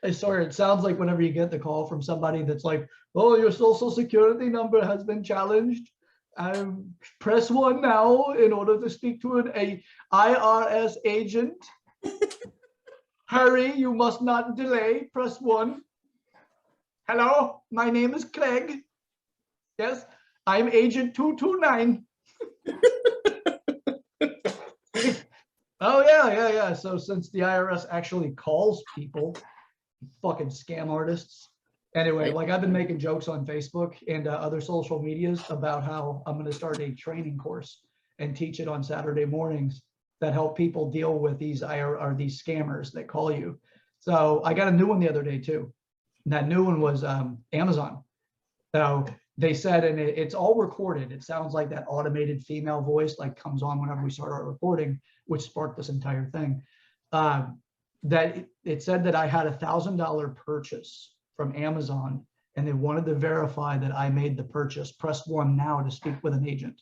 I swear, it sounds like whenever you get the call from somebody that's like, oh, your social security number has been challenged. Press 1 now in order to speak to a IRS agent. Hurry, you must not delay. Press 1. Hello, my name is Craig. Yes, I'm Agent 229. Oh, yeah. So since the IRS actually calls people fucking scam artists. Anyway, like I've been making jokes on Facebook and other social medias about how I'm going to start a training course and teach it on Saturday mornings that help people deal with these these scammers that call you. So I got a new one the other day too. And that new one was Amazon. So they said, and it's all recorded. It sounds like that automated female voice like comes on whenever we start our recording, which sparked this entire thing. That it said that I had $1,000 purchase from Amazon and they wanted to verify that I made the purchase. Press 1 now to speak with an agent.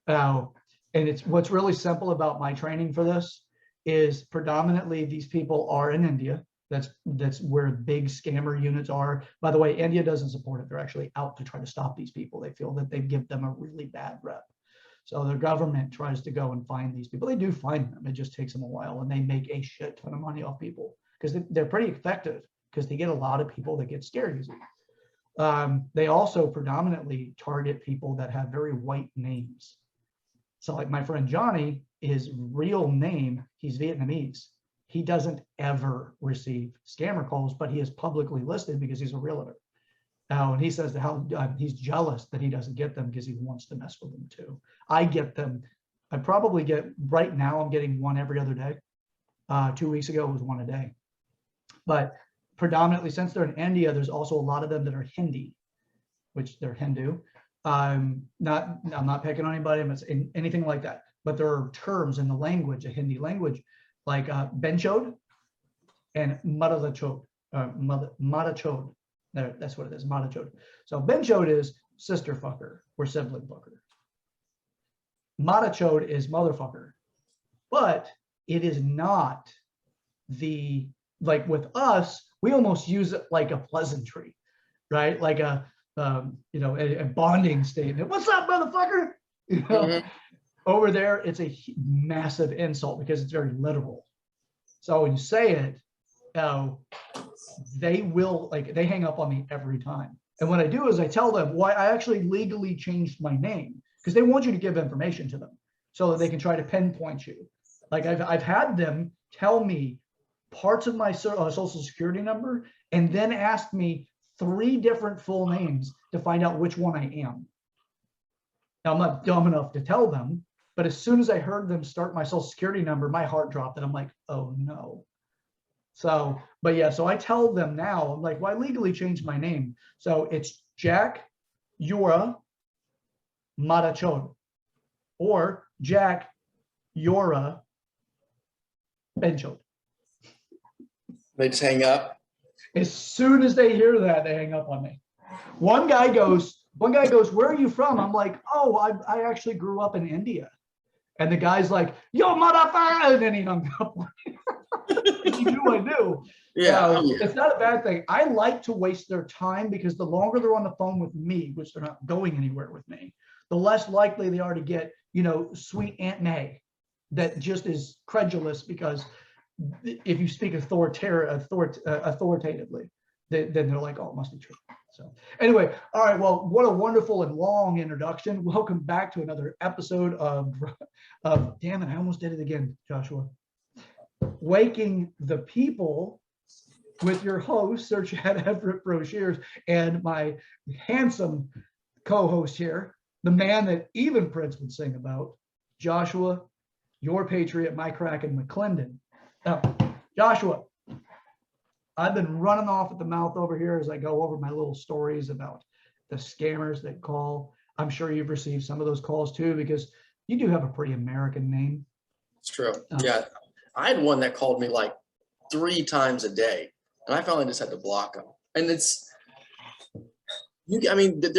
And it's what's really simple about my training for this is predominantly these people are in India. That's where big scammer units are. By the way, India doesn't support it. They're actually out to try to stop these people. They feel that they give them a really bad rep. So their government tries to go and find these people. They do find them. It just takes them a while, and they make a shit ton of money off people because they're pretty effective because they get a lot of people that get scared easily. They also predominantly target people that have very white names. So like my friend Johnny, his real name, he's Vietnamese. He doesn't ever receive scammer calls, but he is publicly listed because he's a realtor. And he says how he's jealous that he doesn't get them because he wants to mess with them too. I get them. I probably get, right now I'm getting one every other day. 2 weeks ago it was one a day. But predominantly since they're in India, there's also a lot of them that are Hindi, which they're Hindu. I'm not picking on anybody, I'm anything like that. But there are terms in the language, a Hindi language, like benchod and madachod. Madachod. There, that's what it is, madachod. So benchod is sister fucker or sibling fucker. Madachod is motherfucker. But it is not the, like with us, we almost use it like a pleasantry, right? Like a bonding statement. What's up, motherfucker? You know, mm-hmm. Over there, it's a massive insult because it's very literal. So when you say it, they will, like, they hang up on me every time. And what I do is I tell them why I actually legally changed my name, because they want you to give information to them so that they can try to pinpoint you. Like I've had them tell me parts of my social security number and then ask me 3 different full names to find out which one I am. Now, I'm not dumb enough to tell them, but as soon as I heard them start my social security number, my heart dropped and I'm like, oh no. So, but yeah, so I tell them now, I'm like, well, I legally changed my name. So it's Jack Yura Madachod or Jack Yura Benchod. They just hang up. As soon as they hear that, they hang up on me. One guy goes, where are you from? I'm like, oh, I actually grew up in India. And the guy's like, yo, motherfucker, and then he hung up on me. He knew I knew. Yeah. It's not a bad thing. I like to waste their time because the longer they're on the phone with me, which they're not going anywhere with me, the less likely they are to get, sweet Aunt May that just is credulous because if you speak authoritatively, then they're like, oh, it must be true. So anyway, all right, well, what a wonderful and long introduction. Welcome back to another episode of damn it, I almost did it again, Joshua. Waking the People with your host, Sir Chad Everett Broshears, and my handsome co-host here, the man that even Prince would sing about, Joshua, your patriot, my Kraken McClendon. Now, Joshua, I've been running off at the mouth over here as I go over my little stories about the scammers that call. I'm sure you've received some of those calls too, because you do have a pretty American name. It's true. Yeah. I had one that called me like 3 times a day, and I finally just had to block them. And they're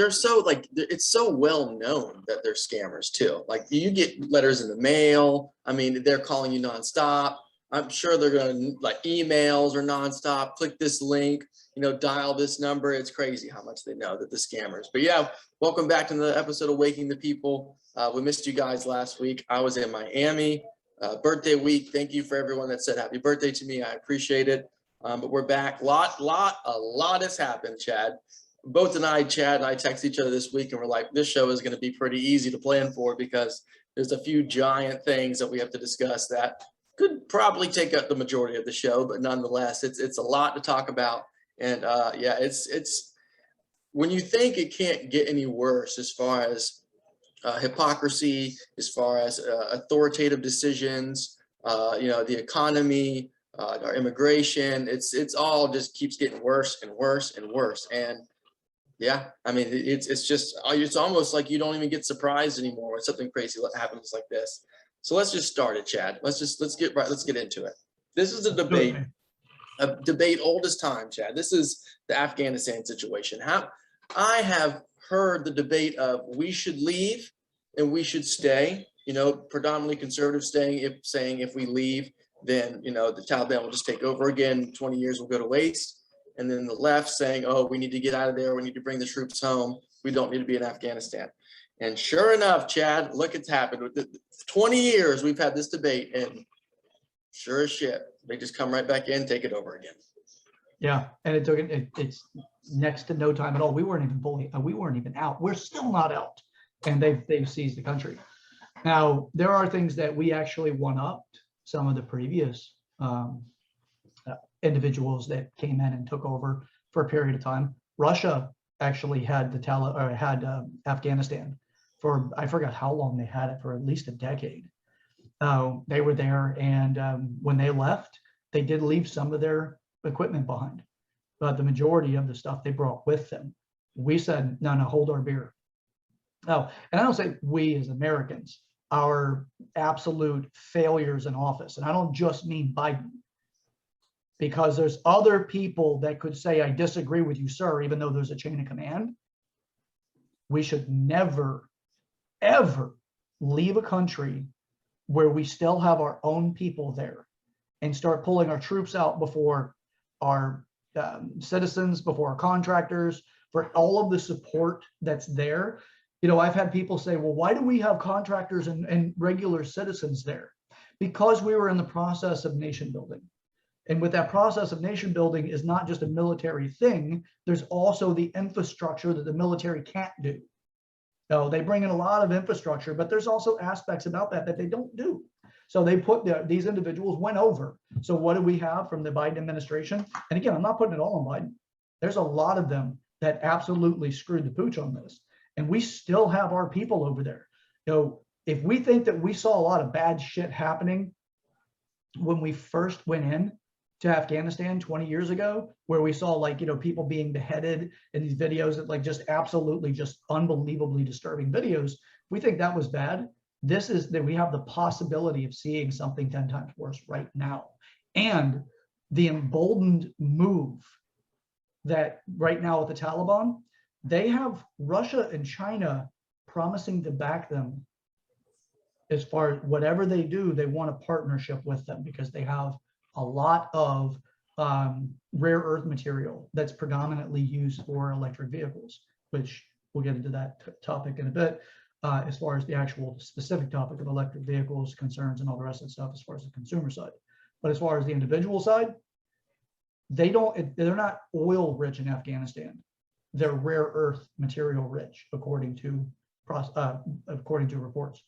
so it's so well known that they're scammers too. Like you get letters in the mail. I mean, they're calling you nonstop. I'm sure they're going to like emails or nonstop, click this link, dial this number. It's crazy how much they know that the scammers. But yeah, welcome back to another episode of Waking the People. We missed you guys last week. I was in Miami, birthday week. Thank you for everyone that said happy birthday to me. I appreciate it. But we're back. A lot has happened, Chad. Chad and I text each other this week and we're like, this show is going to be pretty easy to plan for because there's a few giant things that we have to discuss that could probably take up the majority of the show, but nonetheless, it's a lot to talk about. And yeah, it's when you think it can't get any worse as far as hypocrisy, as far as authoritative decisions, the economy, our immigration, it's all just keeps getting worse and worse and worse. And yeah, I mean, it's almost like you don't even get surprised anymore when something crazy happens like this. So let's just start it, Chad. Let's get into it. This is a debate old as time, Chad. This is the Afghanistan situation. I have heard the debate of we should leave and we should stay, predominantly conservative saying if we leave, then, the Taliban will just take over again. 20 years will go to waste. And then the left saying, oh, we need to get out of there. We need to bring the troops home. We don't need to be in Afghanistan. And sure enough, Chad, look, it's happened. With 20 years, we've had this debate, and sure as shit, they just come right back in, take it over again. Yeah, and it's next to no time at all. We weren't even out. We're still not out, and they've seized the country. Now, there are things that we actually one-upped some of the previous individuals that came in and took over for a period of time. Russia actually had Afghanistan for, I forgot how long they had it, for at least a decade. They were there, and when they left, they did leave some of their equipment behind, but the majority of the stuff they brought with them. We said, no, hold our beer. Oh, and I don't say we as Americans, our absolute failures in office, and I don't just mean Biden, because there's other people that could say, I disagree with you, sir, even though there's a chain of command. We should never, ever leave a country where we still have our own people there and start pulling our troops out before our citizens, before our contractors, for all of the support that's there. I've had people say, well, why do we have contractors and regular citizens there? Because we were in the process of nation building. And with that process of nation building is not just a military thing, there's also the infrastructure that the military can't do. So they bring in a lot of infrastructure, but there's also aspects about that they don't do. So they these individuals went over. So what do we have from the Biden administration? And again, I'm not putting it all on Biden. There's a lot of them that absolutely screwed the pooch on this. And we still have our people over there. If we think that we saw a lot of bad shit happening when we first went in to Afghanistan 20 years ago, where we saw people being beheaded in these videos that just absolutely just unbelievably disturbing videos, we think that was bad. This is that we have the possibility of seeing something 10 times worse right now. And the emboldened move that right now with the Taliban, they have Russia and China promising to back them. As far as whatever they do, they want a partnership with them because they have a lot of rare earth material that's predominantly used for electric vehicles, which we'll get into that topic in a bit, as far as the actual specific topic of electric vehicles, concerns, and all the rest of the stuff as far as the consumer side. But as far as the individual side, they're not oil rich in Afghanistan. They're rare earth material rich, according to reports.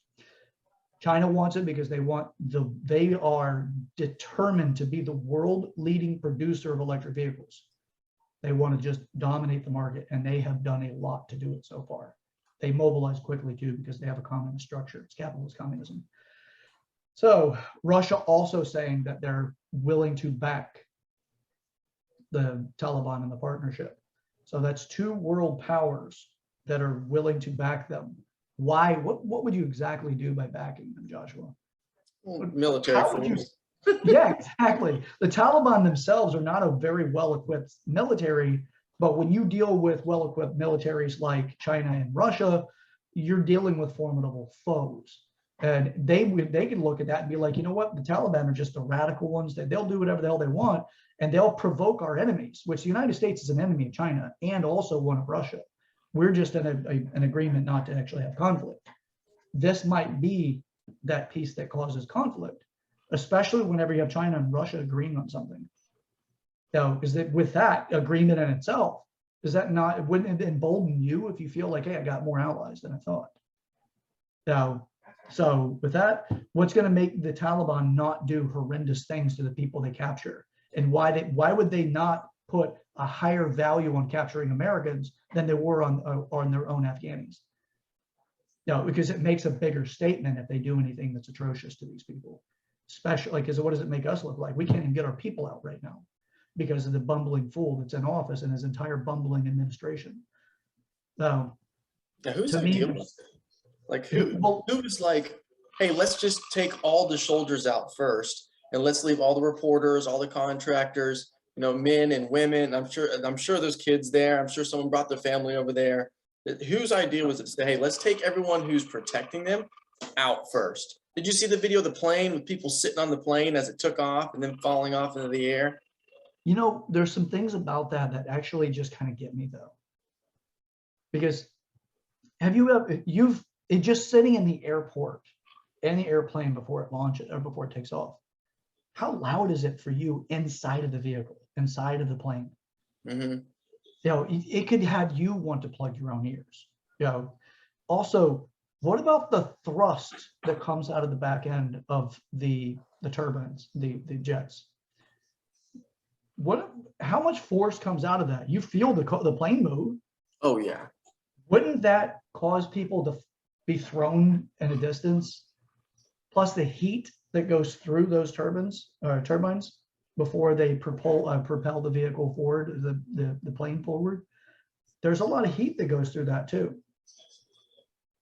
China wants it because they are determined to be the world leading producer of electric vehicles. They want to just dominate the market, and they have done a lot to do it so far. They mobilize quickly too because they have a communist structure. It's capitalist communism. So Russia also saying that they're willing to back the Taliban in the partnership. So that's two world powers that are willing to back them. Why? What would you exactly do by backing them, Joshua? Military force. Yeah, exactly. The Taliban themselves are not a very well-equipped military, but when you deal with well-equipped militaries like China and Russia, you're dealing with formidable foes. And they can look at that and be like, you know what, the Taliban are just the radical ones, that they'll do whatever the hell they want, and they'll provoke our enemies, which the United States is an enemy of China and also one of Russia. We're just in an agreement not to actually have conflict. This might be that piece that causes conflict, especially whenever you have China and Russia agreeing on something. So, is that with that agreement in itself, does that not, wouldn't it embolden you if you feel like, hey, I got more allies than I thought? So with that, what's going to make the Taliban not do horrendous things to the people they capture? And why would they not put a higher value on capturing Americans than they were on their own Afghanis? No, because it makes a bigger statement if they do anything that's atrocious to these people. Especially, because what does it make us look like? We can't even get our people out right now because of the bumbling fool that's in office and his entire bumbling administration. So, now, whose idea was it? Like who was like, hey, let's just take all the soldiers out first, and let's leave all the reporters, all the contractors, men and women. I'm sure there's kids there. I'm sure someone brought their family over there. Whose idea was it to say, hey, let's take everyone who's protecting them out first? Did you see the video of the plane with people sitting on the plane as it took off and then falling off into the air? There's some things about that actually just kind of get me though. Because it just sitting in the airport, in the airplane before it launches or before it takes off, how loud is it for you inside of the vehicle, inside of the plane? Mm-hmm. It could have you want to plug your own ears. Also, what about the thrust that comes out of the back end of the turbines, the jets? How much force comes out of that? You feel the plane move. Oh yeah. Wouldn't that cause people to be thrown in a distance? Plus the heat that goes through those turbines before they propel the vehicle forward, the plane forward. There's a lot of heat that goes through that too.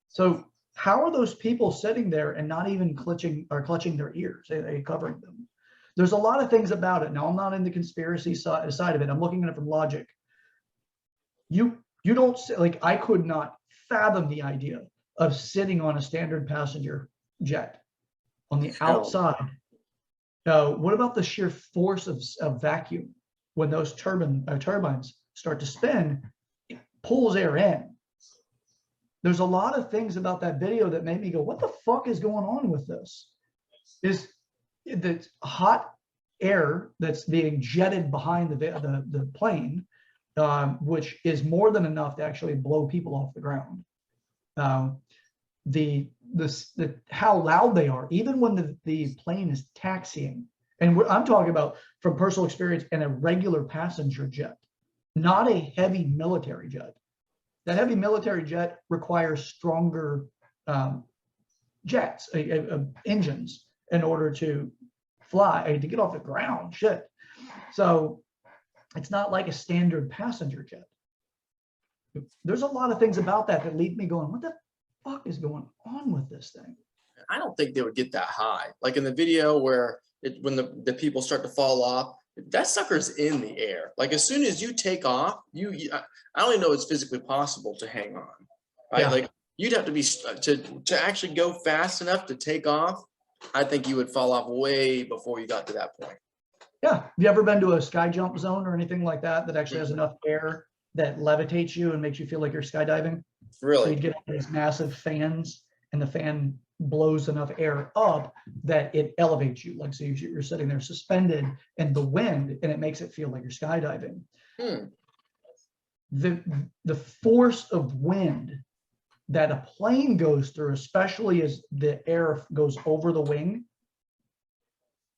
So how are those people sitting there and not even clutching their ears, covering them? There's a lot of things about it. Now, I'm not in the conspiracy side of it. I'm looking at it from logic. You don't, like, I could not fathom the idea of sitting on a standard passenger jet on the outside. What about the sheer force of vacuum when those turbines start to spin? It pulls air in. There's a lot of things about that video that made me go, what the fuck is going on with this? Is the hot air that's being jetted behind the plane, which is more than enough to actually blow people off the ground. How loud they are, even when the plane is taxiing. And I'm talking about from personal experience in a regular passenger jet, not a heavy military jet. That heavy military jet requires stronger jets, engines, in order to fly, to get off the ground. Shit. So it's not like a standard passenger jet. There's a lot of things about that leave me going, what the fuck is going on with this thing? I don't think they would get that high. Like in the video where when the people start to fall off, that sucker's in the air. Like as soon as you take off, I don't even know it's physically possible to hang on, right? Yeah. Like you'd have to be to actually go fast enough to take off. I think you would fall off way before you got to that point. Yeah. Have you ever been to a sky jump zone or anything like that actually has enough air that levitates you and makes you feel like you're skydiving? Really? So you get these massive fans, and the fan blows enough air up that it elevates you. Like, so you're sitting there suspended in the wind, and it makes it feel like you're skydiving. The force of wind that a plane goes through, especially as the air goes over the wing,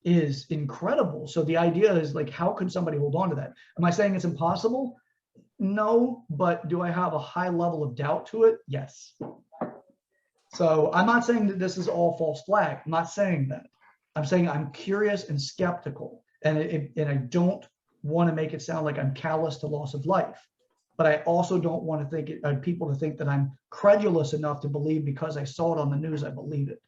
is incredible. So the idea is like, how could somebody hold on to that? Am I saying it's impossible? No, but do I have a high level of doubt to it? Yes. So I'm not saying that this is all false flag. I'm not saying that. I'm saying I'm curious and skeptical, and I don't want to make it sound like I'm callous to loss of life, but I also don't want to think people to think that I'm credulous enough to believe because I saw it on the news, I believe it.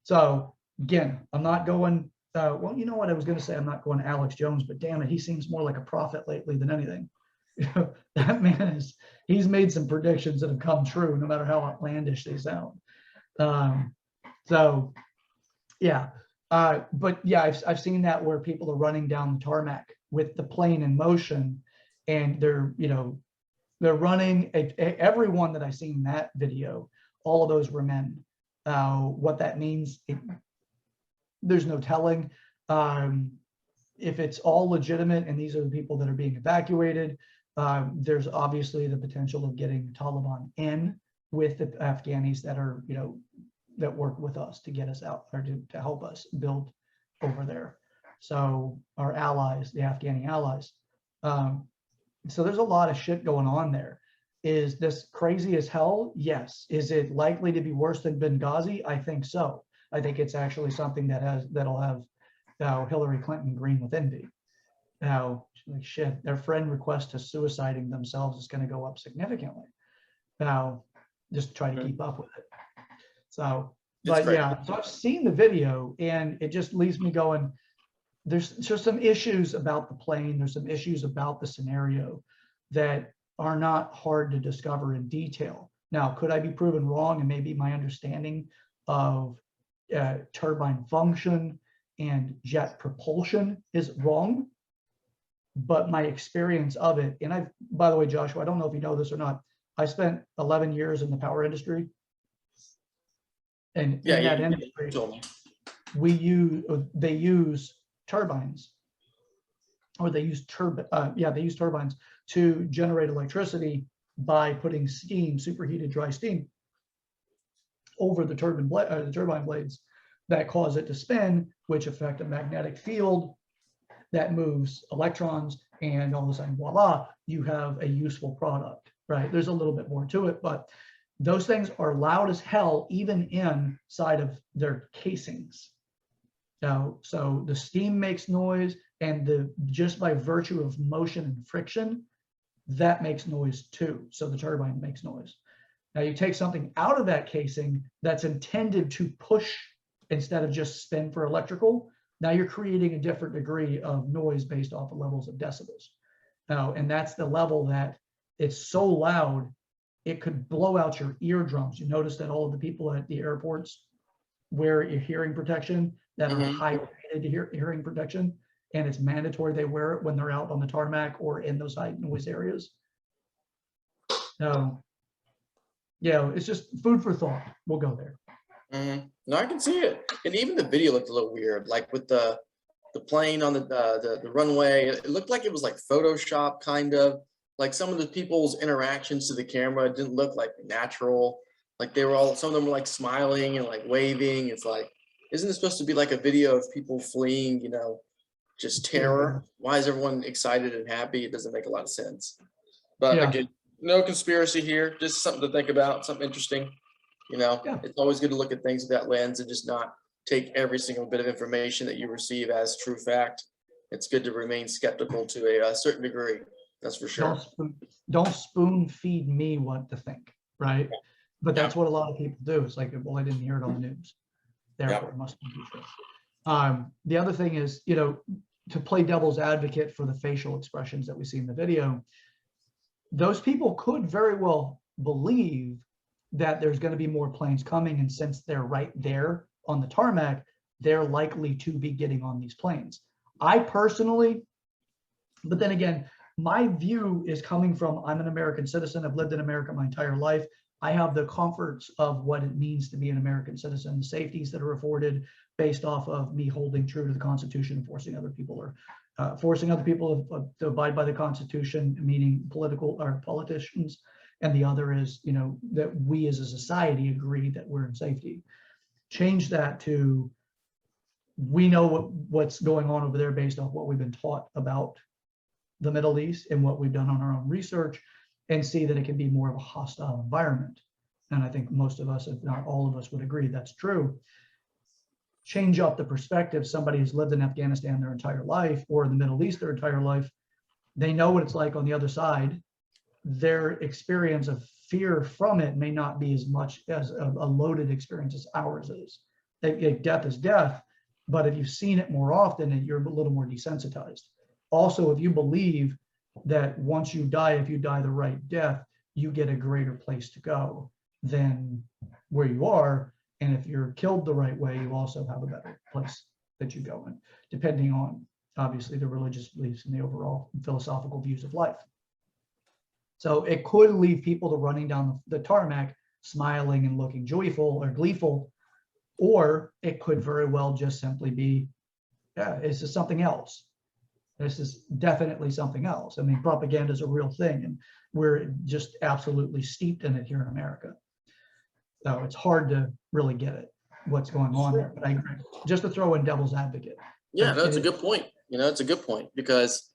So again, I'm not going, well, you know what I was going to say, I'm not going Alex Jones, but damn it, he seems more like a prophet lately than anything. That man he's made some predictions that have come true, no matter how outlandish they sound. So, yeah. But yeah, I've seen that where people are running down the tarmac with the plane in motion, and they're, you know, they're running. Everyone that I seen in that video, all of those were men. What that means, there's no telling. If it's all legitimate and these are the people that are being evacuated, there's obviously the potential of getting the Taliban in with the Afghanis that are, you know, that work with us to get us out, or to help us build over there. So our allies, the Afghani allies. So there's a lot of shit going on there. Is this crazy as hell? Yes. Is it likely to be worse than Benghazi? I think so. I think it's actually something that'll have Hillary Clinton green with envy. Now, like, shit, their friend request to suiciding themselves is going to go up significantly. Now, just try to keep up with it. So, but yeah, so I've seen the video, and it just leaves me going, there's just some issues about the plane. There's some issues about the scenario that are not hard to discover in detail. Now, could I be proven wrong? And maybe my understanding of turbine function and jet propulsion is wrong, but my experience of it, and by the way, Joshua, I don't know if you know this or not, I spent 11 years in the power industry. And in that industry, they use turbines, or they use turbines to generate electricity by putting steam, superheated dry steam, over the turbine blades that cause it to spin, which affect a magnetic field that moves electrons, and all of a sudden, voila, you have a useful product, right? There's a little bit more to it, but those things are loud as hell, even inside of their casings. Now, so the steam makes noise, and just by virtue of motion and friction, that makes noise too. So the turbine makes noise. Now you take something out of that casing that's intended to push instead of just spin for electrical. Now you're creating a different degree of noise based off of levels of decibels. Now, and that's the level that it's so loud, it could blow out your eardrums. You notice that all of the people at the airports wear a hearing protection that are high rated hearing protection, and it's mandatory they wear it when they're out on the tarmac or in those high noise areas. So, yeah, it's just food for thought. We'll go there. No, I can see it, and even the video looked a little weird, like with the plane on the runway. It looked like it was like Photoshop, kind of. Like some of the people's interactions to the camera didn't look like natural. Like some of them were like smiling and like waving. It's like, isn't this supposed to be like a video of people fleeing, you know, just terror? Why is everyone excited and happy? It doesn't make a lot of sense. But again, no conspiracy here, just something to think about, something interesting. You know, it's always good to look at things with that lens and just not take every single bit of information that you receive as true fact. It's good to remain skeptical to a certain degree. That's for sure. Don't spoon feed me what to think, right? But that's what a lot of people do. It's like, well, I didn't hear it on the news, therefore it must be true. The other thing is, you know, to play devil's advocate for the facial expressions that we see in the video, those people could very well believe that there's going to be more planes coming, and since they're right there on the tarmac, they're likely to be getting on these planes. I personally, but then again, my view is coming from, I'm an American citizen. I've lived in America my entire life. I have the comforts of what it means to be an American citizen, the safeties that are afforded based off of me holding true to the Constitution and forcing other people to abide by the Constitution, meaning politicians. And the other is, you know, that we as a society agree that we're in safety. Change that to, we know what's going on over there based off what we've been taught about the Middle East and what we've done on our own research, and see that it can be more of a hostile environment. And I think most of us, if not all of us, would agree that's true. Change up the perspective. Somebody who's lived in Afghanistan their entire life, or the Middle East their entire life, they know what it's like on the other side. Their experience of fear from it may not be as much as a loaded experience as ours is. Death is death, but if you've seen it more often, you're a little more desensitized. Also, if you believe that once you die, if you die the right death, you get a greater place to go than where you are, And if you're killed the right way, you also have a better place that you go in, depending on obviously the religious beliefs and the overall philosophical views of life. So it could leave people to running down the tarmac, smiling and looking joyful or gleeful, or it could very well just simply be, yeah, this is something else. This is definitely something else. I mean, propaganda is a real thing, and we're just absolutely steeped in it here in America. So it's hard to really get it, what's going on there. But I agree. Just to throw in devil's advocate. Yeah, no, that's a good point. You know, it's a good point, because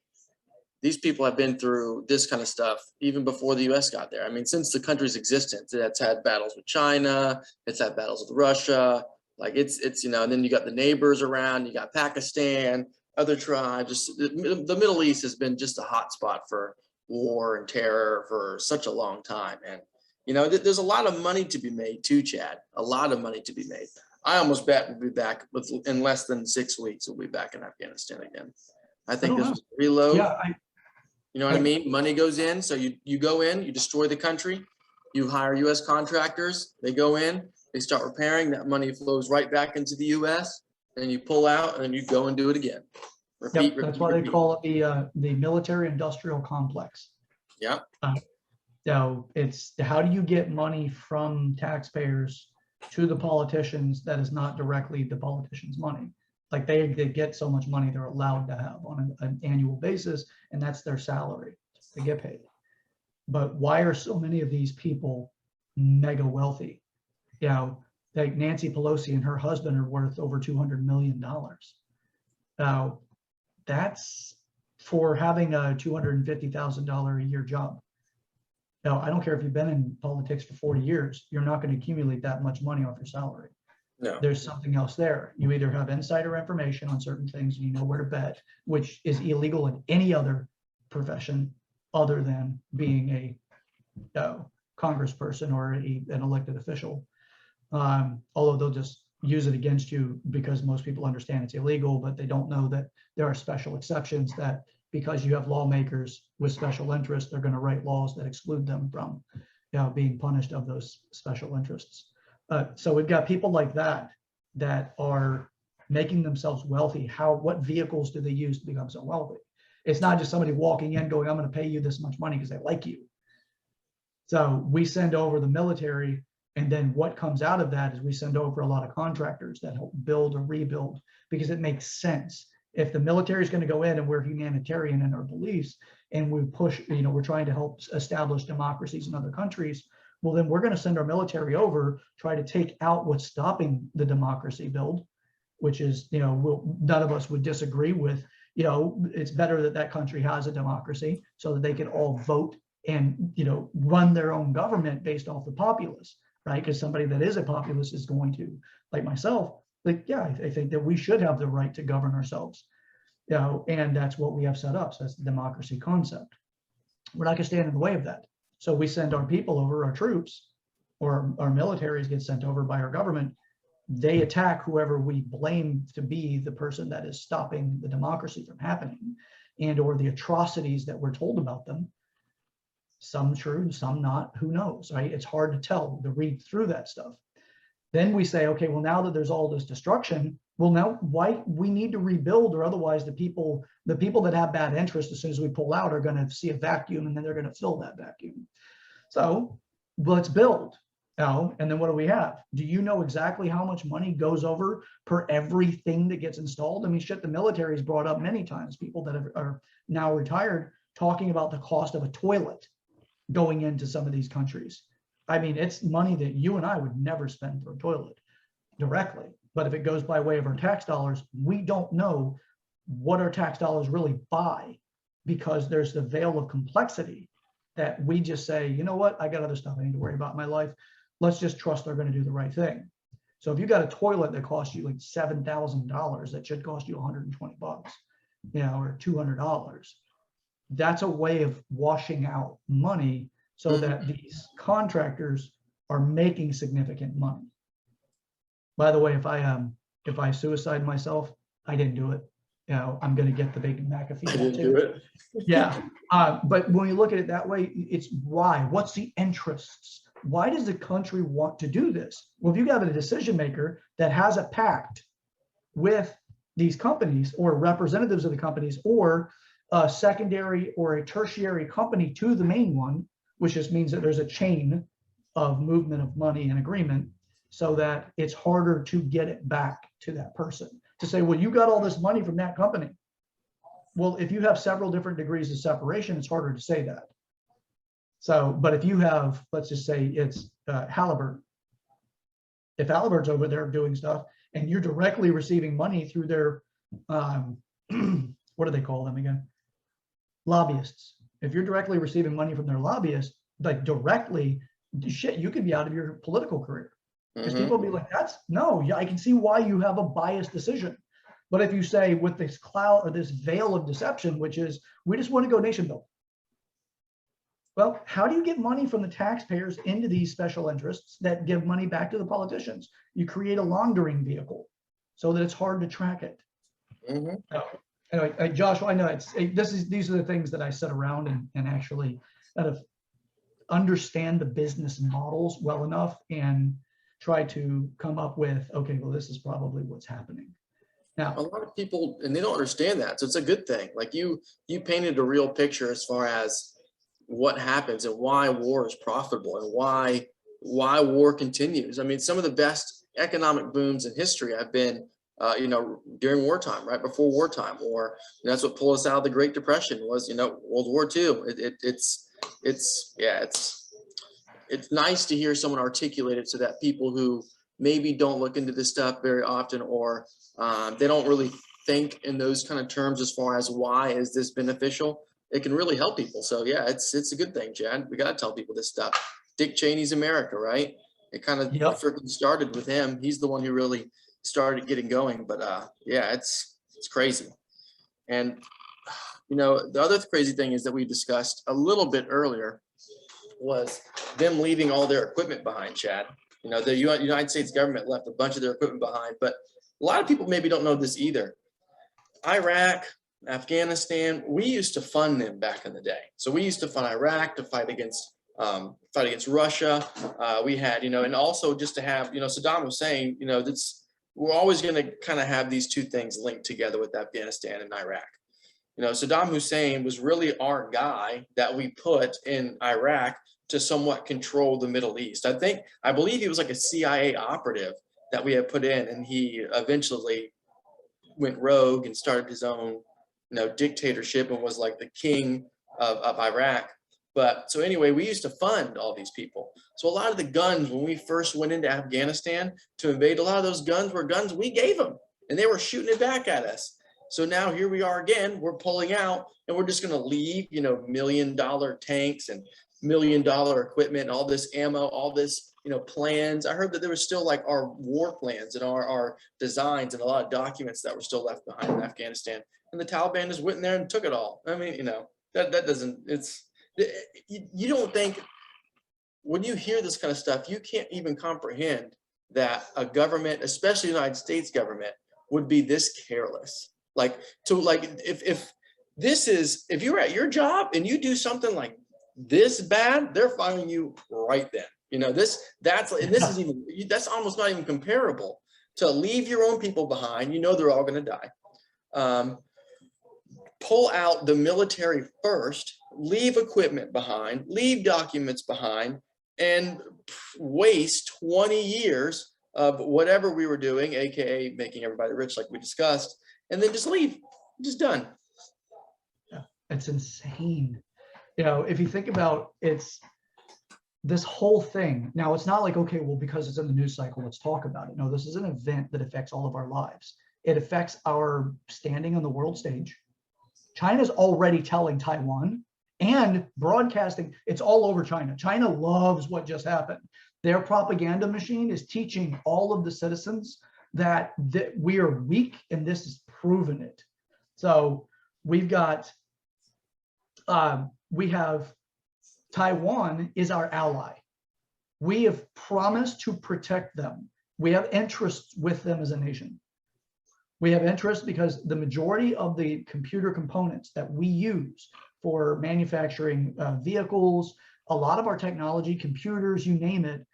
these people have been through this kind of stuff even before the US got there. I mean, since the country's existence, it's had battles with China, it's had battles with Russia. Like it's, you know, and then you got the neighbors around, you got Pakistan, other tribes. The Middle East has been just a hot spot for war and terror for such a long time. And, you know, there's a lot of money to be made too, Chad, a lot of money to be made. I almost bet we'll be back in less than 6 weeks. We'll be back in Afghanistan again. I think this was a reload. Yeah, you know what I mean? Money goes in. So you go in, you destroy the country, you hire US contractors, they go in, they start repairing, that money flows right back into the US, and you pull out and then you go and do it again. Repeat, that's why they call it the military industrial complex. Yeah. So it's how do you get money from taxpayers to the politicians that is not directly the politicians' money? Like they get so much money they're allowed to have on an annual basis, and that's their salary. They get paid. But why are so many of these people mega wealthy? You know, like Nancy Pelosi and her husband are worth over $200 million. Now, that's for having a $250,000 a year job. Now, I don't care if you've been in politics for 40 years, you're not going to accumulate that much money off your salary. No. There's something else there. You either have insider information on certain things and you know where to bet, which is illegal in any other profession other than being a congressperson or an elected official. Although they'll just use it against you because most people understand it's illegal, but they don't know that there are special exceptions that because you have lawmakers with special interests, they're going to write laws that exclude them from, you know, being punished of those special interests. So we've got people like that are making themselves wealthy. What vehicles do they use to become so wealthy? It's not just somebody walking in going, I'm going to pay you this much money because they like you. So we send over the military, and then what comes out of that is we send over a lot of contractors that help build or rebuild, because it makes sense. If the military is going to go in and we're humanitarian in our beliefs and we push, you know, we're trying to help establish democracies in other countries, well, then we're going to send our military over, try to take out what's stopping the democracy build, which is, you know, none of us would disagree with. You know, it's better that that country has a democracy so that they can all vote and, you know, run their own government based off the populace, right? Because somebody that is a populist is going to, like myself, like, yeah, I think that we should have the right to govern ourselves, you know, and that's what we have set up. So that's the democracy concept. We're not going to stand in the way of that. So we send our people over, our troops, or our militaries get sent over by our government. They attack whoever we blame to be the person that is stopping the democracy from happening, and or the atrocities that we're told about them. Some true, some not, who knows, right? It's hard to tell, to read through that stuff. Then we say, okay, well, now that there's all this destruction, well, now why we need to rebuild, or otherwise the people that have bad interest, as soon as we pull out, are going to see a vacuum, and then they're going to fill that vacuum. So let's build. Now, and then what do we have? Do you know exactly how much money goes over per everything that gets installed? I mean, shit, the military's brought up many times, people that are now retired, talking about the cost of a toilet going into some of these countries. I mean, it's money that you and I would never spend for a toilet directly. But if it goes by way of our tax dollars, we don't know what our tax dollars really buy, because there's the veil of complexity that we just say, you know what, I got other stuff I need to worry about in my life. Let's just trust they're going to do the right thing. So if you got a toilet that costs you like $7,000, that should cost you 120 bucks, you know, or $200. That's a way of washing out money so that these contractors are making significant money. By the way, if I suicide myself, I didn't do it. You know, I'm going to get the big McAfee. I didn't do it. Yeah. But when you look at it that way, it's why? What's the interests why does the country want to do this? Well, if you have a decision maker that has a pact with these companies or representatives of the companies, or a secondary or a tertiary company to the main one, which just means that there's a chain of movement of money and agreement, so that it's harder to get it back to that person. To say, well, you got all this money from that company. Well, if you have several different degrees of separation, it's harder to say that. So, but if you have, let's just say it's Halliburton. If Halliburton's over there doing stuff and you're directly receiving money through their, what do they call them again? Lobbyists. If you're directly receiving money from their lobbyists, like directly, shit, you could be out of your political career. Because people will be like, that's, no, yeah, I can see why you have a biased decision. But if you say with this cloud or this veil of deception, which is, we just want to go nation building. Well, how do you get money from the taxpayers into these special interests that give money back to the politicians? You create a laundering vehicle so that it's hard to track it. Anyway, Josh, I know these are the things that I sit around and actually kind of understand the business models well enough and try to come up with, okay, well, this is probably what's happening. Now, a lot of people, and they don't understand that. So it's a good thing. Like you painted a real picture as far as what happens and why war is profitable and why war continues. I mean, some of the best economic booms in history have been, during wartime, right before wartime, or that's what pulled us out of the Great Depression was, World War II. It's nice to hear someone articulate it so that people who maybe don't look into this stuff very often, or they don't really think in those kind of terms as far as why is this beneficial, it can really help people. So yeah, it's a good thing, Chad. We got to tell people this stuff. Dick Cheney's America, right? It kind of freaking started with him. He's the one who really started getting going. But yeah, it's crazy. And the other crazy thing is that we discussed a little bit earlier was them leaving all their equipment behind, Chad. The United States government left a bunch of their equipment behind, but a lot of people maybe don't know this either. Iraq, Afghanistan, we used to fund them back in the day. So we used to fund Iraq to fight against Russia. We had, and also just to have, Saddam Hussein, we're always going to kind of have these two things linked together with Afghanistan and Iraq. Saddam Hussein was really our guy that we put in Iraq to somewhat control the Middle East. I believe he was like a CIA operative that we had put in, and he eventually went rogue and started his own, dictatorship and was like the king of Iraq. But so anyway, we used to fund all these people. So a lot of the guns, when we first went into Afghanistan to invade, a lot of those guns were guns we gave them, and they were shooting it back at us. So now here we are again, we're pulling out, and we're just going to leave, $1 million tanks and $1 million equipment and all this ammo, all this, plans. I heard that there was still like our war plans and our designs and a lot of documents that were still left behind in Afghanistan. And the Taliban just went in there and took it all. I mean, that doesn't, you don't think, when you hear this kind of stuff, you can't even comprehend that a government, especially the United States government, would be this careless. If you're at your job and you do something like this bad, they're firing you right then. That's almost not even comparable to leave your own people behind. They're all going to die. Pull out the military first, leave equipment behind, leave documents behind, and waste 20 years of whatever we were doing, aka making everybody rich, like we discussed, and then just leave. Just done. Yeah, it's insane. If you think about it's this whole thing. Now, it's not like, okay, well, because it's in the news cycle, let's talk about it. No, this is an event that affects all of our lives. It affects our standing on the world stage. China's already telling Taiwan and broadcasting. It's all over China. China loves what just happened. Their propaganda machine is teaching all of the citizens that we are weak, and this has proven it. So we have Taiwan is our ally. We have promised to protect them. We have interests with them as a nation. We have interest because the majority of the computer components that we use for manufacturing vehicles, a lot of our technology, computers, you name it,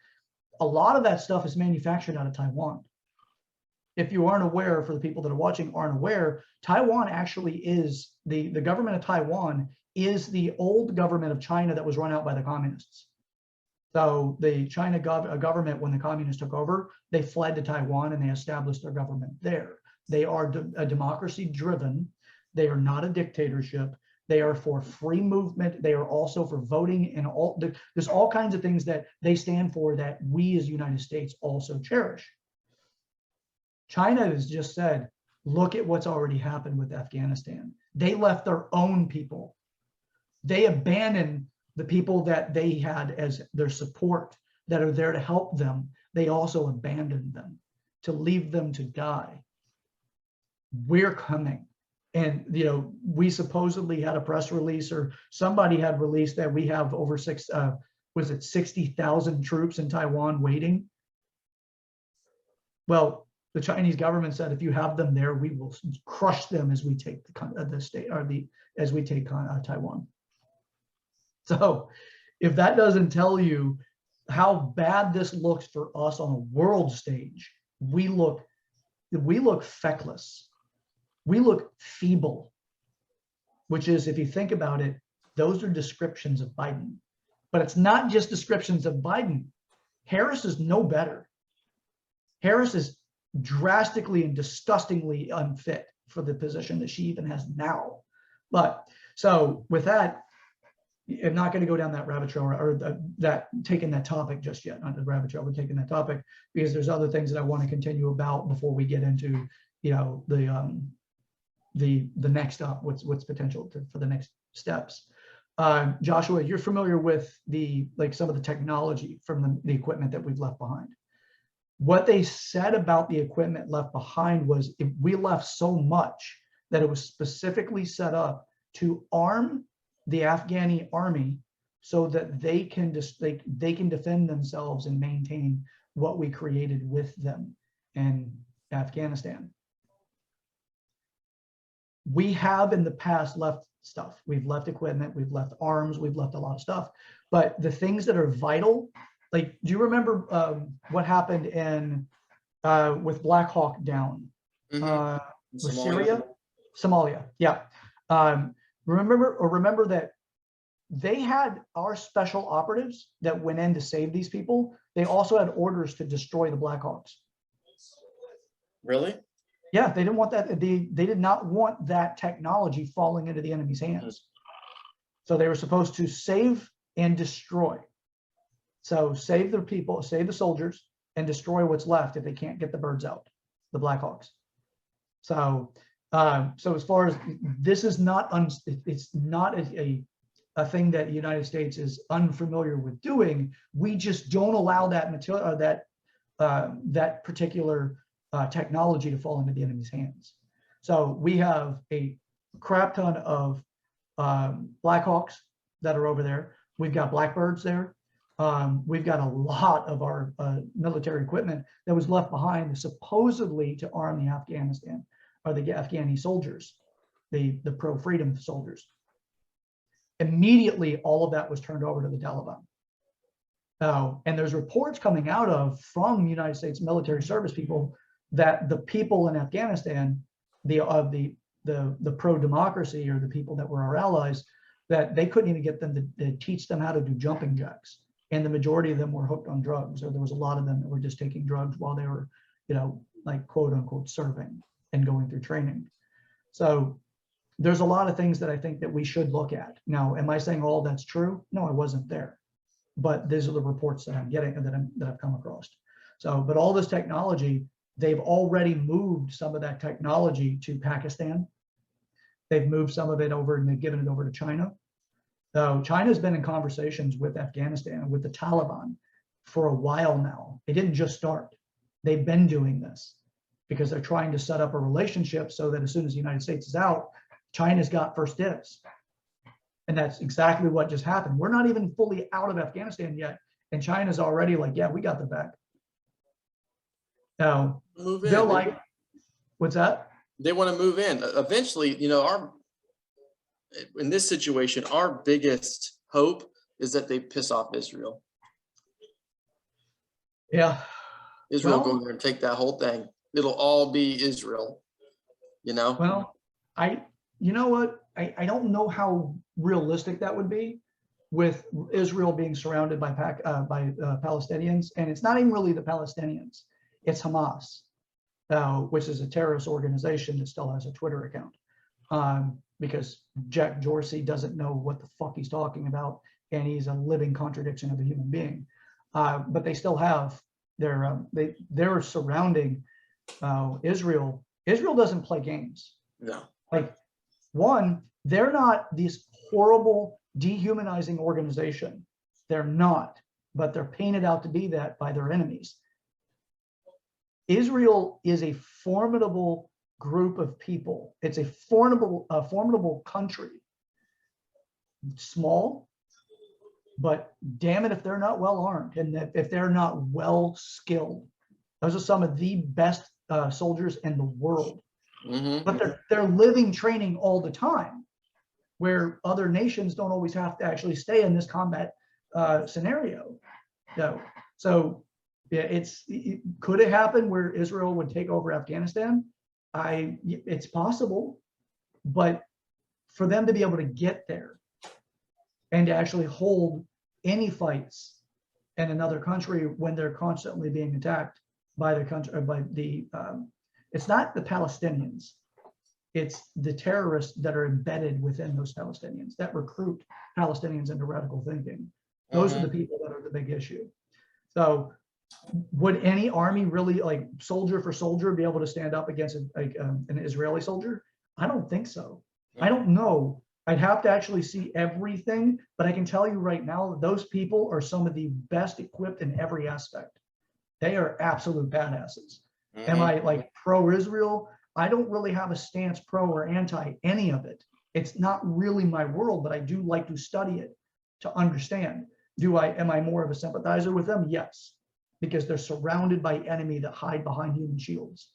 a lot of that stuff is manufactured out of Taiwan. If you aren't aware, for the people that are watching aren't aware, Taiwan actually is, the government of Taiwan is the old government of China that was run out by the communists. So the China government, when the communists took over, they fled to Taiwan and they established their government there. They are a democracy driven. They are not a dictatorship. They are for free movement. They are also for voting, and there's all kinds of things that they stand for that we as the United States also cherish. China has just said, look at what's already happened with Afghanistan. They left their own people. They abandoned the people that they had as their support, that are there to help them. They also abandoned them to leave them to die. We're coming. And, you know, we supposedly had a press release, or somebody had released that we have over 60,000 troops in Taiwan waiting. Well, the Chinese government said, if you have them there, we will crush them as we take the state, or as we take Taiwan. So if that doesn't tell you how bad this looks for us on a world stage, we look feckless. We look feeble, which is, if you think about it, those are descriptions of Biden. But it's not just descriptions of Biden. Harris is no better. Harris is drastically and disgustingly unfit for the position that she even has now. But so with that, I'm not going to go down that rabbit trail, or taking that topic just yet, not the rabbit trail, but taking that topic, because there's other things that I want to continue about before we get into, you know, the next up, what's potential for the next steps. Joshua, you're familiar with some of the technology from the equipment that we've left behind. What they said about the equipment left behind was, if we left so much that it was specifically set up to arm the Afghani army so that they can defend themselves and maintain what we created with them in Afghanistan. We have in the past left stuff. We've left equipment, we've left arms, we've left a lot of stuff. But the things that are vital, like, do you remember what happened in with Black Hawk Down? With Syria? Somalia, yeah. Remember that they had our special operatives that went in to save these people. They also had orders to destroy the Black Hawks. Really? Yeah, they didn't want that. They did not want that technology falling into the enemy's hands. So they were supposed to save and destroy. So save the people, save the soldiers, and destroy what's left if they can't get the birds out, the Black Hawks. So, so as far as this is not, it's not a thing that the United States is unfamiliar with doing. We just don't allow that material, that particular technology to fall into the enemy's hands. So we have a crap ton of Black Hawks that are over there. We've got Blackbirds there. We've got a lot of our military equipment that was left behind supposedly to arm the Afghanistan, or the Afghani soldiers, the pro-freedom soldiers. Immediately, all of that was turned over to the Taliban. And there's reports coming out from United States military service people that the people in Afghanistan, the pro-democracy, or the people that were our allies, that they couldn't even get them to teach them how to do jumping jacks. And the majority of them were hooked on drugs, or there was a lot of them that were just taking drugs while they were, you know, like quote unquote serving and going through training. So there's a lot of things that I think that we should look at. Now, am I saying all that's true? No, I wasn't there, but these are the reports that I'm getting and that I've come across. So, but all this technology, they've already moved some of that technology to Pakistan. They've moved some of it over and they've given it over to China. So China's been in conversations with Afghanistan, with the Taliban, for a while now. They didn't just start. They've been doing this because they're trying to set up a relationship so that as soon as the United States is out, China's got first dibs. And that's exactly what just happened. We're not even fully out of Afghanistan yet, and China's already like, yeah, we got the back. Now, they're like, what's that? They want to move in. Eventually, you know, in this situation, our biggest hope is that they piss off Israel. Yeah. Israel Well, go there and take that whole thing. It'll all be Israel, you know? Well, you know what? I don't know how realistic that would be with Israel being surrounded by Palestinians. And it's not even really the Palestinians, it's Hamas, which is a terrorist organization that still has a Twitter account. Because Jack Dorsey doesn't know what the fuck he's talking about, and he's a living contradiction of a human being. But they still have they're surrounding Israel. Israel doesn't play games. No. Like, one, they're not this horrible, dehumanizing organization. They're not, but they're painted out to be that by their enemies. Israel is a formidable group of people. It's a formidable country. Small, but damn it if they're not well armed and if they're not well skilled. Those are some of the best soldiers in the world. Mm-hmm. But they're living training all the time, where other nations don't always have to actually stay in this combat scenario. So yeah, could it happen where Israel would take over Afghanistan? It's possible, but for them to be able to get there and to actually hold any fights in another country when they're constantly being attacked by the country, or by the it's not the Palestinians, it's the terrorists that are embedded within those Palestinians that recruit Palestinians into radical thinking. Those are the people that are the big issue. So would any army really, like soldier for soldier, be able to stand up against an Israeli soldier? I don't think so. I don't know. I'd have to actually see everything, but I can tell you right now, those people are some of the best equipped in every aspect. They are absolute badasses. Am I like pro-Israel? I don't really have a stance pro or anti any of it. It's not really my world, but I do like to study it to understand. Am I more of a sympathizer with them? Yes, because they're surrounded by enemy that hide behind human shields.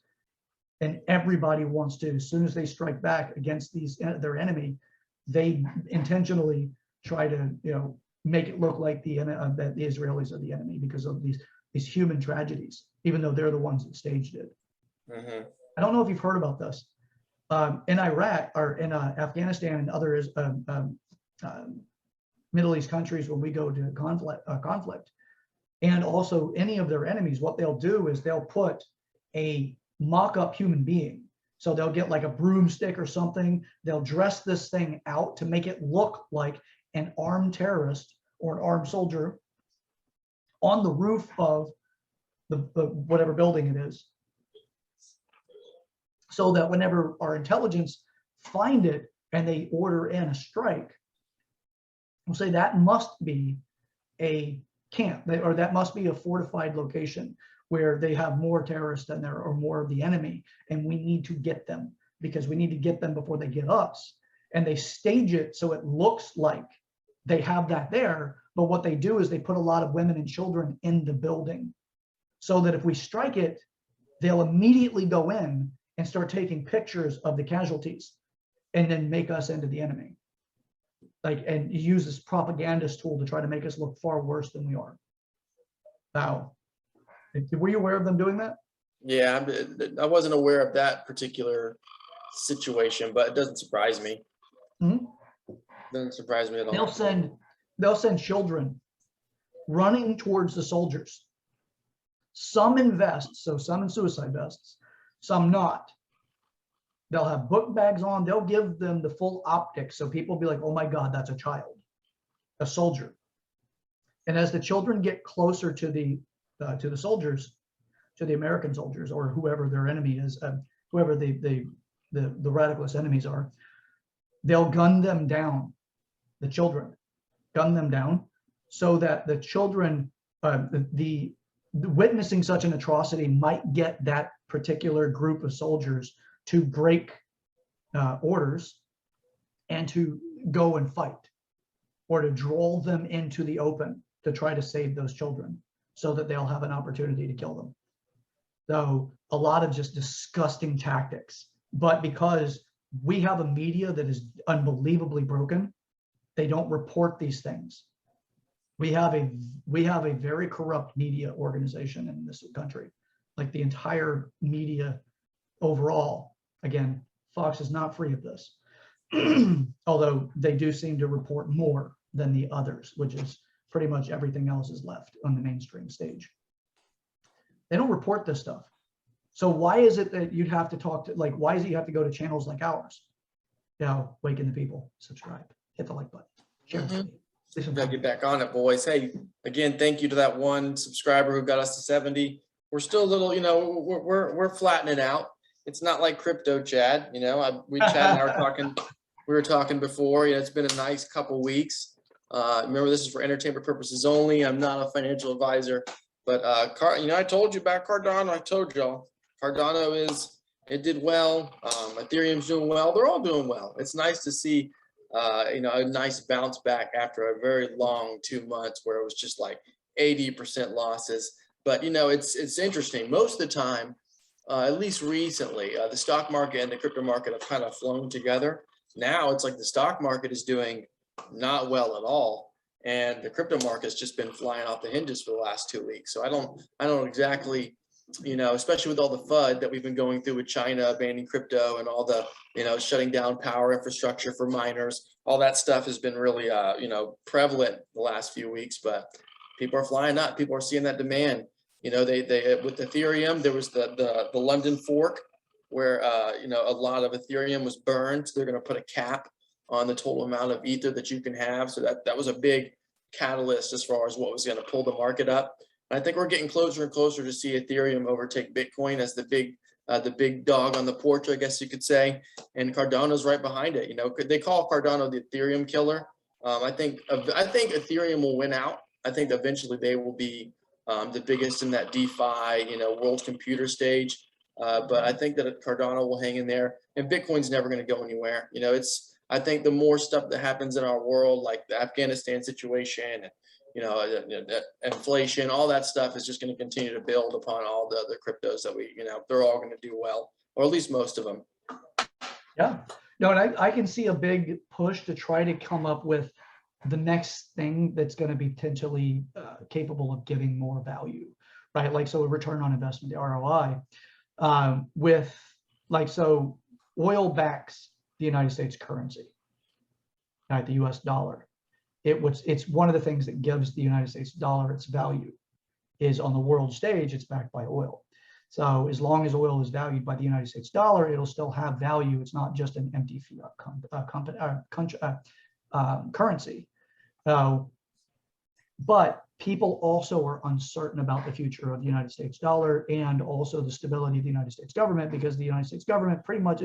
And everybody wants to, as soon as they strike back against their enemy, they intentionally try to, make it look like that the Israelis are the enemy because of these human tragedies, even though they're the ones that staged it. I don't know if you've heard about this. In Iraq or in Afghanistan and other Middle East countries, when we go to conflict, and also any of their enemies, what they'll do is they'll put a mock-up human being. So they'll get like a broomstick or something. They'll dress this thing out to make it look like an armed terrorist or an armed soldier on the roof of the whatever building it is, so that whenever our intelligence find it and they order in a strike, we'll say that must be a camp, or that must be a fortified location where they have more terrorists than there are more of the enemy, and we need to get them because we need to get them before they get us. And they stage it so it looks like they have that there, but what they do is they put a lot of women and children in the building, so that if we strike it, they'll immediately go in and start taking pictures of the casualties and then make us into the enemy. And use this propagandist tool to try to make us look far worse than we are. Now, were you aware of them doing that? Yeah, I wasn't aware of that particular situation, but it doesn't surprise me. Doesn't surprise me at all. They'll send children running towards the soldiers. Some in vests, so some in suicide vests, some not. They'll have book bags on. They'll give them the full optics, so people will be like, oh my God, that's a child, a soldier. And as the children get closer to the soldiers, to the American soldiers, or whoever their enemy is, whoever the radicalist enemies are, they'll gun them down, the children, gun them down, so that the children, the witnessing such an atrocity might get that particular group of soldiers to break orders and to go and fight, or to draw them into the open to try to save those children so that they'll have an opportunity to kill them. So a lot of just disgusting tactics, but because we have a media that is unbelievably broken, they don't report these things. we have a very corrupt media organization in this country, like the entire media overall. Again, Fox is not free of this, although they do seem to report more than the others, which is pretty much everything else is left on the mainstream stage. They don't report this stuff. So why is it that you'd have to talk to, like, why is it you have to go to channels like ours? You know, waking the people, subscribe, hit the like button, share it. Gotta get back on it, boys. Hey, again, thank you to that one subscriber who got us to 70. We're still a little, you know, we're flattening out. It's not like crypto, Chad. You know, Chad and I were talking before. You know, it's been a nice couple weeks. Remember, this is for entertainment purposes only. I'm not a financial advisor, but you know, I told you about Cardano. I told y'all Cardano it did well. Ethereum's doing well. They're all doing well. It's nice to see. You know, a nice bounce back after a very long 2 months where it was just like 80% losses. But, you know, it's interesting. Most of the time, at least recently, the stock market and the crypto market have kind of flown together. Now it's like the stock market is doing not well at all. And the crypto market has just been flying off the hinges for the last 2 weeks. So I don't exactly, you know, especially with all the FUD that we've been going through with China banning crypto and all the, you know, shutting down power infrastructure for miners, all that stuff has been really, you know, prevalent the last few weeks, but people are flying up. People are seeing that demand. You know, they with Ethereum, there was the London fork where, you know, a lot of Ethereum was burned. So they're going to put a cap on the total amount of ether that you can have. So that was a big catalyst as far as what was going to pull the market up. I think we're getting closer and closer to see Ethereum overtake Bitcoin as the big dog on the porch, I guess you could say. And Cardano's right behind it. You know, they call Cardano the Ethereum killer. I think Ethereum will win out. I think eventually they will be the biggest in that DeFi, you know, world computer stage. But I think that Cardano will hang in there, and Bitcoin's never going to go anywhere. You know, I think the more stuff that happens in our world, like the Afghanistan situation, you know, inflation, all that stuff is just going to continue to build upon all the other cryptos that we, you know, they're all going to do well, or at least most of them. Yeah, no, and I can see a big push to try to come up with the next thing that's going to be potentially capable of giving more value, right? Like, so a return on investment, the ROI, with like, so oil backs the United States currency, right? The US dollar. It's one of the things that gives the United States dollar its value, is on the world stage, it's backed by oil. So as long as oil is valued by the United States dollar, it'll still have value. It's not just an empty fiat currency. But people also are uncertain about the future of the United States dollar and also the stability of the United States government, because the United States government pretty much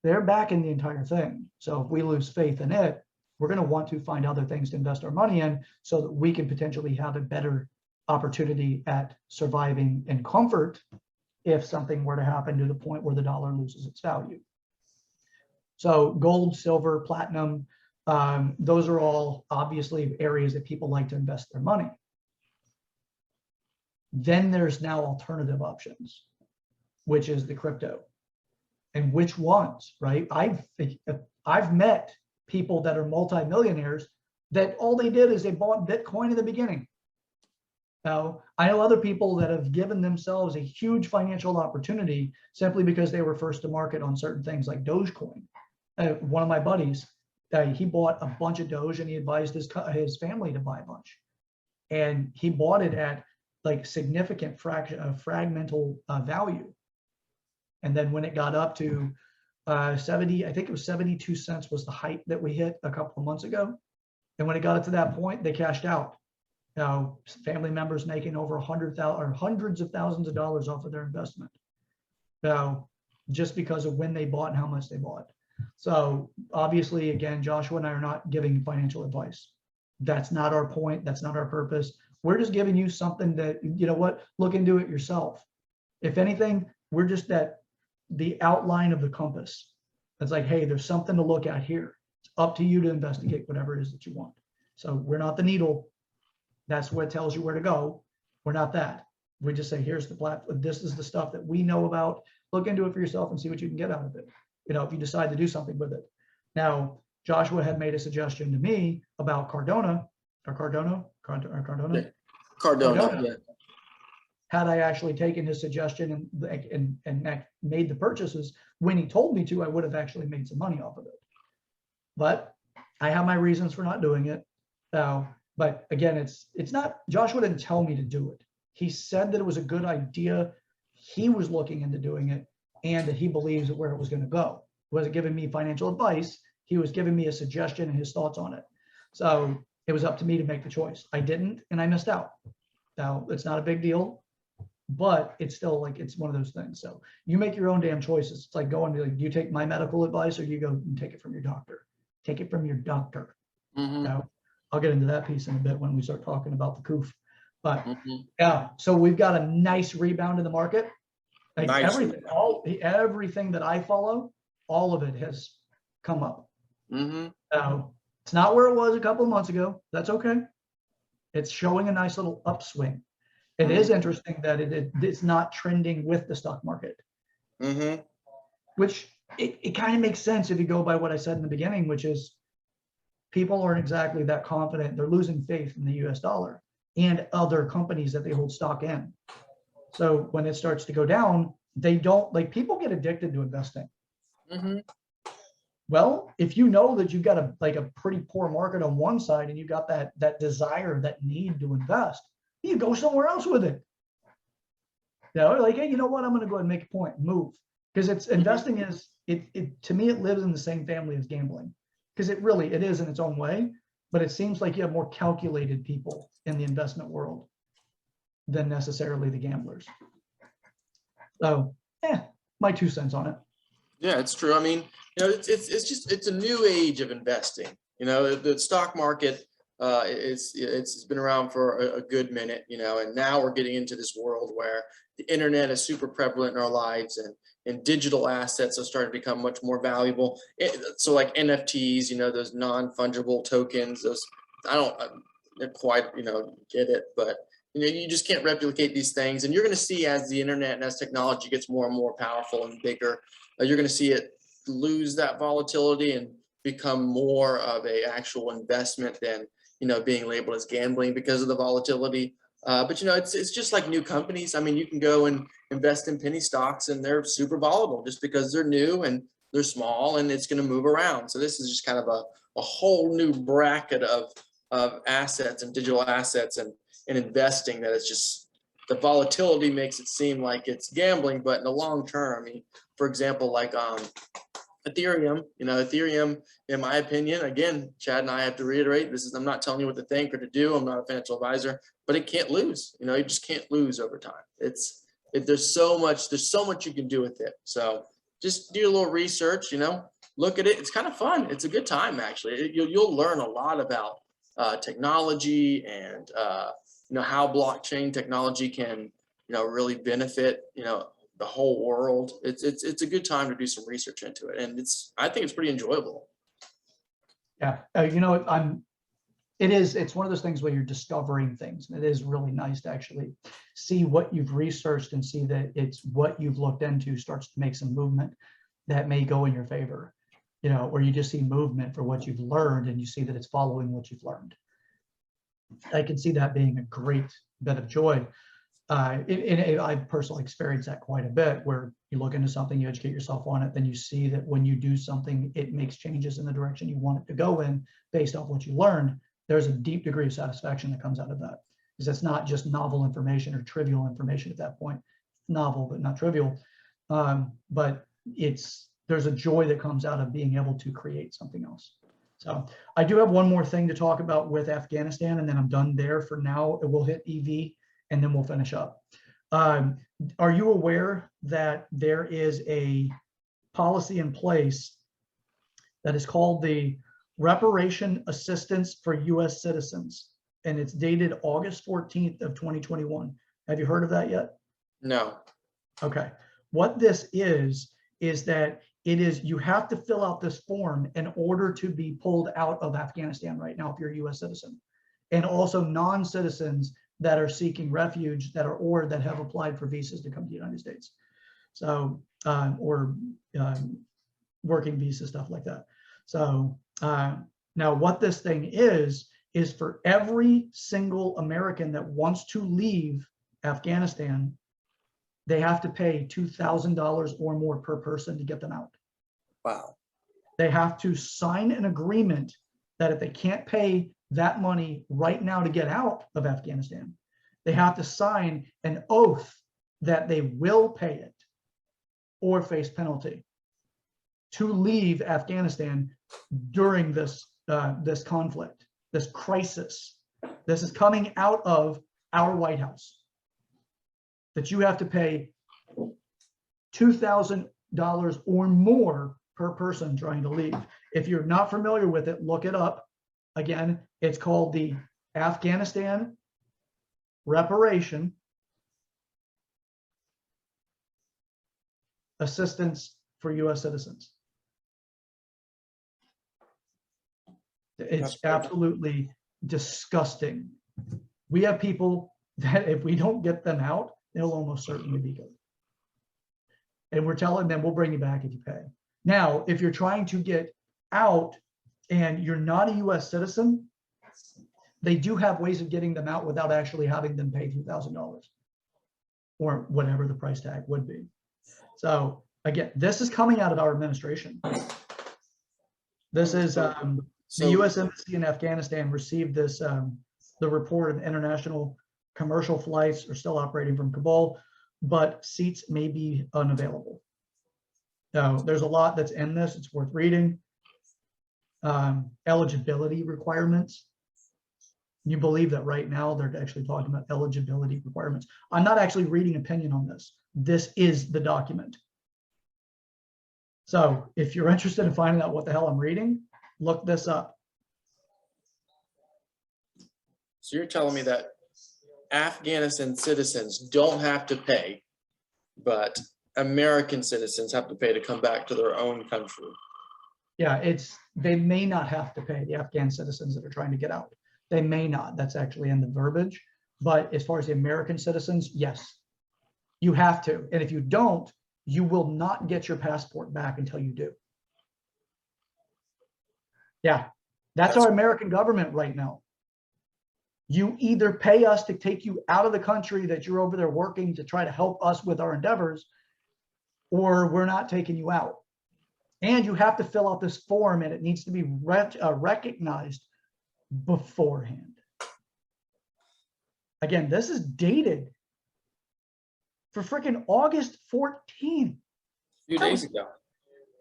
they're backing the entire thing. So if we lose faith in it, we're going to want to find other things to invest our money in so that we can potentially have a better opportunity at surviving in comfort if something were to happen to the point where the dollar loses its value. So gold, silver, platinum, those are all obviously areas that people like to invest their money. Then there's now alternative options, which is the crypto. And which ones, right? I've met people that are multimillionaires that all they did is they bought Bitcoin in the beginning. Now, I know other people that have given themselves a huge financial opportunity simply because they were first to market on certain things like Dogecoin. One of my buddies, he bought a bunch of Doge and he advised his family to buy a bunch. And he bought it at like significant fragmental value. And then when it got up to 70, I think it was 72 cents was the height that we hit a couple of months ago. And when it got up to that point, they cashed out. Now, family members making over 100,000 or hundreds of thousands of dollars off of their investment. Now, just because of when they bought and how much they bought. So obviously, again, Joshua and I are not giving financial advice. That's not our point. That's not our purpose. We're just giving you something that, you know what, look into it yourself. If anything, we're just the outline of the compass. It's like, hey, there's something to look at here. It's up to you to investigate whatever it is that you want. So we're not the needle. That's what tells you where to go. We're not that. We just say, here's the platform. This is the stuff that we know about. Look into it for yourself and see what you can get out of it. You know, if you decide to do something with it. Now, Joshua had made a suggestion to me about Cardano, Cardona. Cardona. Yeah. Had I actually taken his suggestion and made the purchases when he told me to, I would have actually made some money off of it. But I have my reasons for not doing it. But again, it's not, Joshua didn't tell me to do it. He said that it was a good idea. He was looking into doing it and that he believes where it was going to go. He wasn't giving me financial advice. He was giving me a suggestion and his thoughts on it. So it was up to me to make the choice. I didn't, and I missed out. Now, it's not a big deal, but it's still like, it's one of those things. So you make your own damn choices. It's like going to, like, do you take my medical advice or do you go and take it from your doctor? Take it from your doctor. Now, I'll get into that piece in a bit when we start talking about the COOF. But yeah, so we've got a nice rebound in the market. Like Nice. everything that I follow, all of it has come up. It's not where it was a couple of months ago. That's okay. It's showing a nice little upswing. It is interesting that it's not trending with the stock market, which it kind of makes sense if you go by what I said in the beginning, which is people aren't exactly that confident. They're losing faith in the US dollar and other companies that they hold stock in. So when it starts to go down, they don't, like, people get addicted to investing. Well, if you know that you've got a pretty poor market on one side and you got that desire, that need to invest, you go somewhere else with it. You know, like, hey, you know what? I'm going to go ahead and make a point, move. Because it's investing is, to me, it lives in the same family as gambling. Because it is in its own way, but it seems like you have more calculated people in the investment world than necessarily the gamblers. So, my 2 cents on it. Yeah, it's true. I mean, you know, it's a new age of investing. You know, the stock market, it's been around for a good minute, you know, and now we're getting into this world where the internet is super prevalent in our lives, and digital assets are starting to become much more valuable. So like NFTs, you know, those non-fungible tokens, those, I don't quite, you know, get it, but you know, you just can't replicate these things. And you're going to see, as the internet and as technology gets more and more powerful and bigger, you're going to see it lose that volatility and become more of a actual investment than, you know, being labeled as gambling because of the volatility. But you know, it's just like new companies. I mean, you can go and invest in penny stocks and they're super volatile just because they're new and they're small and it's going to move around. So this is just kind of a whole new bracket of assets and digital assets and investing, that it's just, the volatility makes it seem like it's gambling, but in the long term, I mean, for example, like Ethereum, you know, Ethereum, in my opinion, again, Chad and I have to reiterate, this is, I'm not telling you what to think or to do. I'm not a financial advisor, but it can't lose. You know, you just can't lose over time. There's so much you can do with it. So just do a little research, you know, look at it. It's kind of fun. It's a good time, actually. You'll learn a lot about technology and, you know, how blockchain technology can, you know, really benefit, you know, the whole world. It's a good time to do some research into it, and I think it's pretty enjoyable. Yeah, you know, it's one of those things where you're discovering things, and it is really nice to actually see what you've researched and see that it's what you've looked into starts to make some movement that may go in your favor, you know, or you just see movement for what you've learned and you see that it's following what you've learned. I can see that being a great bit of joy. I've personally experienced that quite a bit, where you look into something, you educate yourself on it, then you see that when you do something, it makes changes in the direction you want it to go in based off what you learned. There's a deep degree of satisfaction that comes out of that, because it's not just novel information or trivial information at that point. It's novel, but not trivial. But there's a joy that comes out of being able to create something else. So I do have one more thing to talk about with Afghanistan, and then I'm done there for now. We'll hit EV, and then we'll finish up. Are you aware that there is a policy in place that is called the Repatriation Assistance for U.S. citizens, and it's dated August 14th of 2021. Have you heard of that yet? No. Okay. What this is that you have to fill out this form in order to be pulled out of Afghanistan right now if you're a U.S. citizen, and also non-citizens that are seeking refuge or that have applied for visas to come to the United States. So, or working visa, stuff like that. So now what this thing is is for every single American that wants to leave Afghanistan, they have to pay $2,000 or more per person to get them out. Wow. They have to sign an agreement that if they can't pay that money right now to get out of Afghanistan, they have to sign an oath that they will pay it or face penalty to leave Afghanistan during this this conflict, this crisis. This is coming out of our White House, that you have to pay $2,000 or more per person trying to leave. If you're not familiar with it, look it up. Again, it's called the Afghanistan Repatriation Assistance for U.S. citizens. It's absolutely disgusting. We have people that if we don't get them out, they'll almost certainly be killed. And we're telling them, we'll bring you back if you pay. Now, if you're trying to get out and you're not a U.S. citizen, they do have ways of getting them out without actually having them pay $2,000 or whatever the price tag would be. So again, this is coming out of our administration. This is the U.S. Embassy in Afghanistan received this, the report of international commercial flights are still operating from Kabul, but seats may be unavailable. Now, there's a lot that's in this. It's worth reading. Eligibility requirements. You believe that right now they're actually talking about eligibility requirements. I'm not actually reading opinion on this. This is the document. So if you're interested in finding out what the hell I'm reading, look this up. So you're telling me that Afghanistan citizens don't have to pay, but American citizens have to pay to come back to their own country. Yeah, they may not have to pay, the Afghan citizens that are trying to get out. They may not. That's actually in the verbiage. But as far as the American citizens, yes, you have to. And if you don't, you will not get your passport back until you do. Yeah, that's our American government right now. You either pay us to take you out of the country that you're over there working to try to help us with our endeavors, or we're not taking you out. And you have to fill out this form, and it needs to be recognized beforehand. Again, this is dated for freaking August 14th. A few days ago.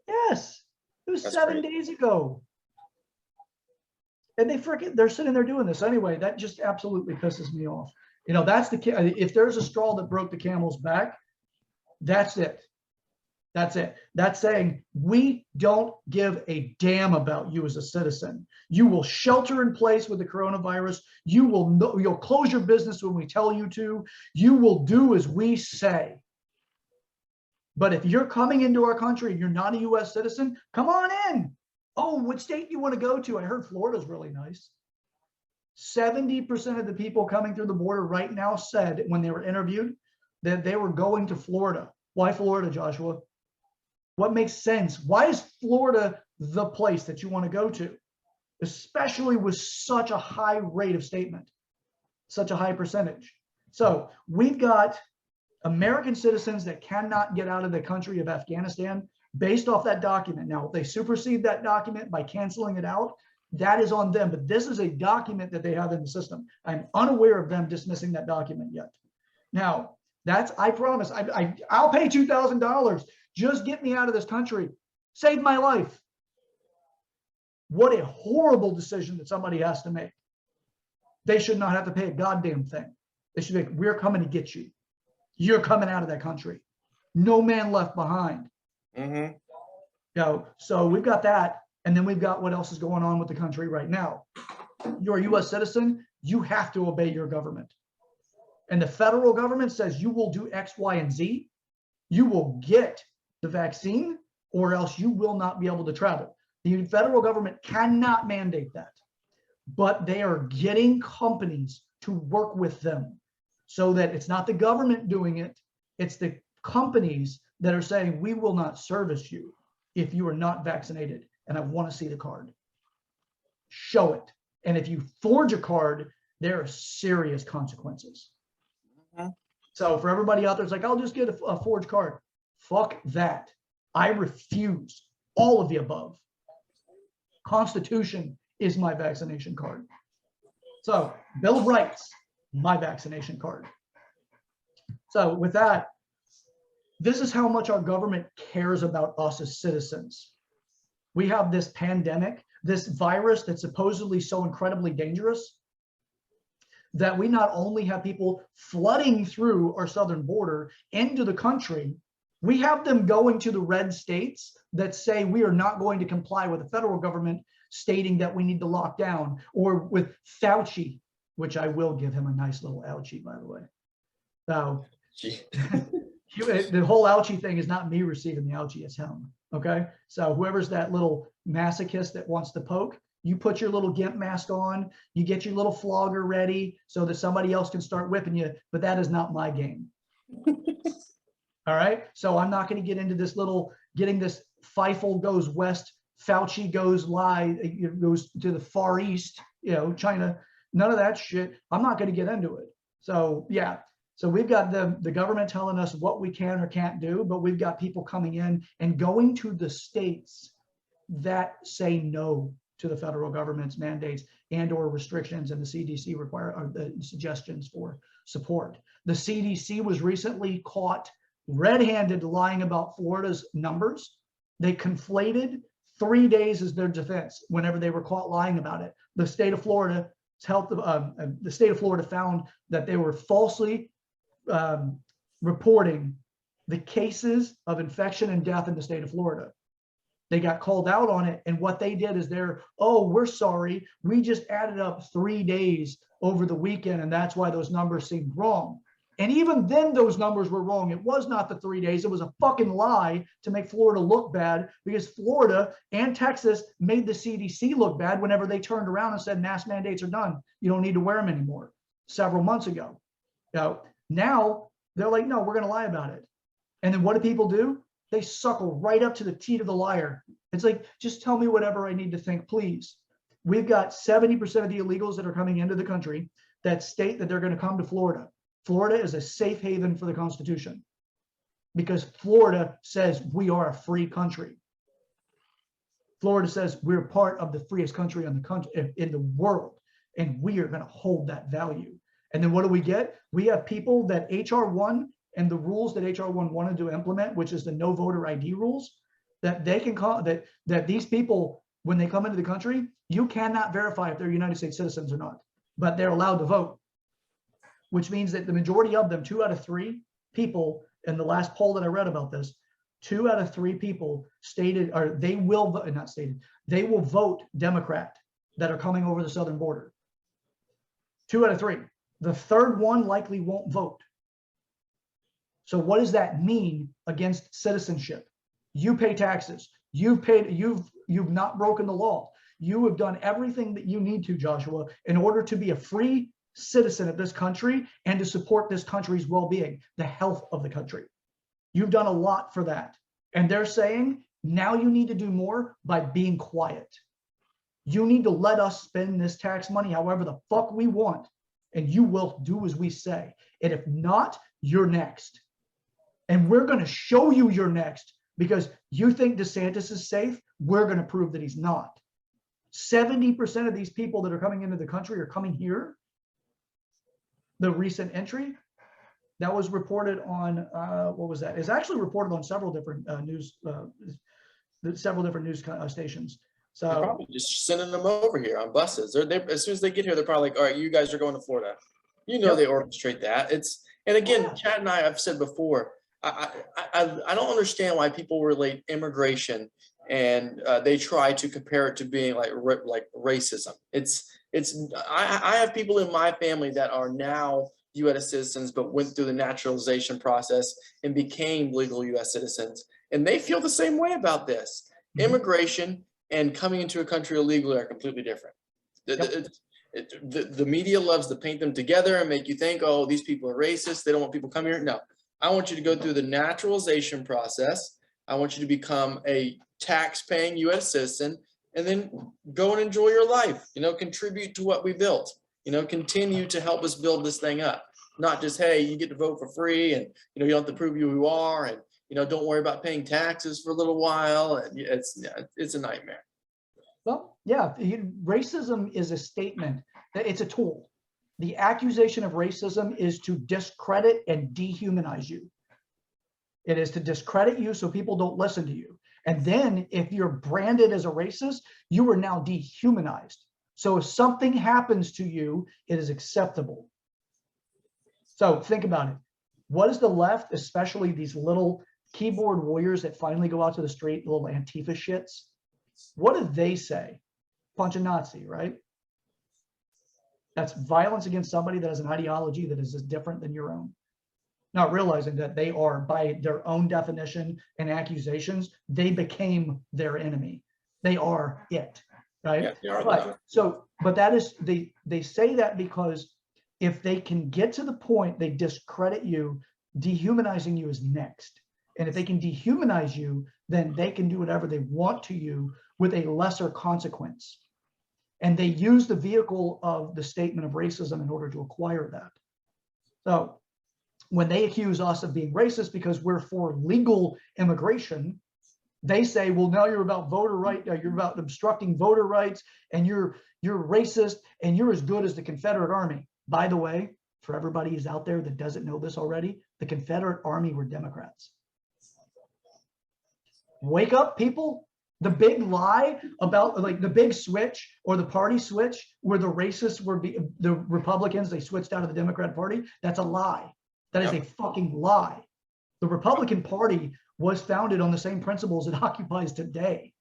Yes, it was That's 7 great. days ago. And they're sitting there doing this anyway. That just absolutely pisses me off. You know, that's if there's a straw that broke the camel's back, that's it. That's it. That's saying we don't give a damn about you as a citizen. You will shelter in place with the coronavirus. You'll close your business when we tell you to. You will do as we say. But if you're coming into our country and you're not a U.S. citizen, come on in. Oh, what state do you want to go to? I heard Florida's really nice. 70% of the people coming through the border right now said when they were interviewed that they were going to Florida. Why Florida, Joshua? What makes sense? Why is Florida the place that you want to go to? Especially with such a high rate of statement, such a high percentage. So we've got American citizens that cannot get out of the country of Afghanistan based off that document. Now, if they supersede that document by canceling it out, that is on them. But this is a document that they have in the system. I'm unaware of them dismissing that document yet. Now, I promise, I'll pay $2,000. Just get me out of this country. Save my life. What a horrible decision that somebody has to make. They should not have to pay a goddamn thing. They should be like, we're coming to get you. You're coming out of that country. No man left behind. Mm-hmm. You know, so we've got that. And then we've got what else is going on with the country right now. You're a U.S. citizen. You have to obey your government. And the federal government says you will do X, Y, and Z. You will get the vaccine or else you will not be able to travel. The federal government cannot mandate that, but they are getting companies to work with them so that it's not the government doing it. It's the companies that are saying, we will not service you if you are not vaccinated. And I want to see the card. Show it. And if you forge a card, there are serious consequences. So for everybody out there, it's like, I'll just get a forged card. Fuck that. I refuse all of the above. Constitution is my vaccination card. So Bill of Rights, my vaccination card. So with that, this is how much our government cares about us as citizens. We have this pandemic, this virus that's supposedly so incredibly dangerous, that we not only have people flooding through our southern border into the country, we have them going to the red states that say we are not going to comply with the federal government stating that we need to lock down, or with Fauci, which I will give him a nice little ouchie, by the way. So the whole ouchie thing is not me receiving the ouchie, it's him. Okay. So whoever's that little masochist that wants to poke, you put your little GIMP mask on, you get your little flogger ready so that somebody else can start whipping you, but that is not my game. All right. So I'm not going to get into this little, getting this Feifel goes west, Fauci goes goes to the Far East, China, none of that shit. I'm not going to get into it. So yeah. So we've got the government telling us what we can or can't do, but we've got people coming in and going to the states that say no to the federal government's mandates and or restrictions, and the CDC require the suggestions for support. The CDC was recently caught red-handed lying about Florida's numbers. They conflated 3 days as their defense whenever they were caught lying about it. The state of Florida found that they were falsely reporting the cases of infection and death in the state of Florida. They got called out on it, and what they did is we're sorry, we just added up 3 days over the weekend, and that's why those numbers seemed wrong. And even then, those numbers were wrong. It was not the 3 days. It was a fucking lie to make Florida look bad, because Florida and Texas made the CDC look bad whenever they turned around and said mask mandates are done. You don't need to wear them anymore, several months ago. Now they're like, no, we're going to lie about it. And then what do people do? They suckle right up to the teat of the liar. It's like, just tell me whatever I need to think, please. We've got 70% of the illegals that are coming into the country that state that they're going to come to Florida. Florida is a safe haven for the Constitution, because Florida says we are a free country. Florida says we're part of the freest country in the world, and we are going to hold that value. And then what do we get? We have people that HR1 and the rules that HR1 wanted to implement, which is the no voter ID rules, that they can call that these people, when they come into the country, you cannot verify if they're United States citizens or not, but they're allowed to vote, which means that the majority of them, 2 out of 3 people, in the last poll that I read about this, 2 out of 3 people stated, or they will vote Democrat that are coming over the southern border. 2 out of 3. The third one likely won't vote. So what does that mean against citizenship? You pay taxes. You've not broken the law. You have done everything that you need to, Joshua, in order to be a free citizen of this country and to support this country's well-being, the health of the country. You've done a lot for that. And they're saying, now you need to do more by being quiet. You need to let us spend this tax money however the fuck we want, and you will do as we say. And if not, you're next. And we're going to show you you're next, because you think DeSantis is safe. We're going to prove that he's not. 70% of these people that are coming into the country are coming here. The recent entry that was reported on, what was that? It's actually reported on several different news stations. So they're probably just sending them over here on buses. As soon as they get here, they're probably like, all right, you guys are going to Florida. Yep. They orchestrate that. And again, Chad and I have said before, I don't understand why people relate immigration and they try to compare it to being like racism. I have people in my family that are now U.S. citizens, but went through the naturalization process and became legal U.S. citizens. And they feel the same way about this. Mm-hmm. Immigration and coming into a country illegally are completely different. Yep. The media loves to paint them together and make you think, oh, these people are racist. They don't want people coming here. No, I want you to go through the naturalization process. I want you to become a tax-paying U.S. citizen, and then go and enjoy your life, contribute to what we built, continue to help us build this thing up. Not just, hey, you get to vote for free and, you don't have to prove who you are and, don't worry about paying taxes for a little while. And it's a nightmare. Well, yeah, racism is a statement. It's a tool. The accusation of racism is to discredit and dehumanize you. It is to discredit you so people don't listen to you. And then if you're branded as a racist, you are now dehumanized. So if something happens to you, it is acceptable. So think about it. What is the left, especially these little keyboard warriors that finally go out to the street, little Antifa shits? What do they say? Punch a Nazi, right? That's violence against somebody that has an ideology that is as different than your own. Not realizing that they are, by their own definition and accusations, they became their enemy. They are it, right? Yeah, but that is, they say that because if they can get to the point, they discredit you, dehumanizing you is next. And if they can dehumanize you, then they can do whatever they want to you with a lesser consequence. And they use the vehicle of the statement of racism in order to acquire that. So when they accuse us of being racist because we're for legal immigration, they say, well, now you're about voter right, you're about obstructing voter rights, and you're racist, and you're as good as the Confederate Army. By the way, for everybody who's out there that doesn't know this already, the Confederate Army were Democrats. Wake up, people. The big lie about like the big switch or the party switch where the racists were the Republicans, they switched out of the Democrat Party. That's a lie. That is a fucking lie. The Republican Party was founded on the same principles it occupies today.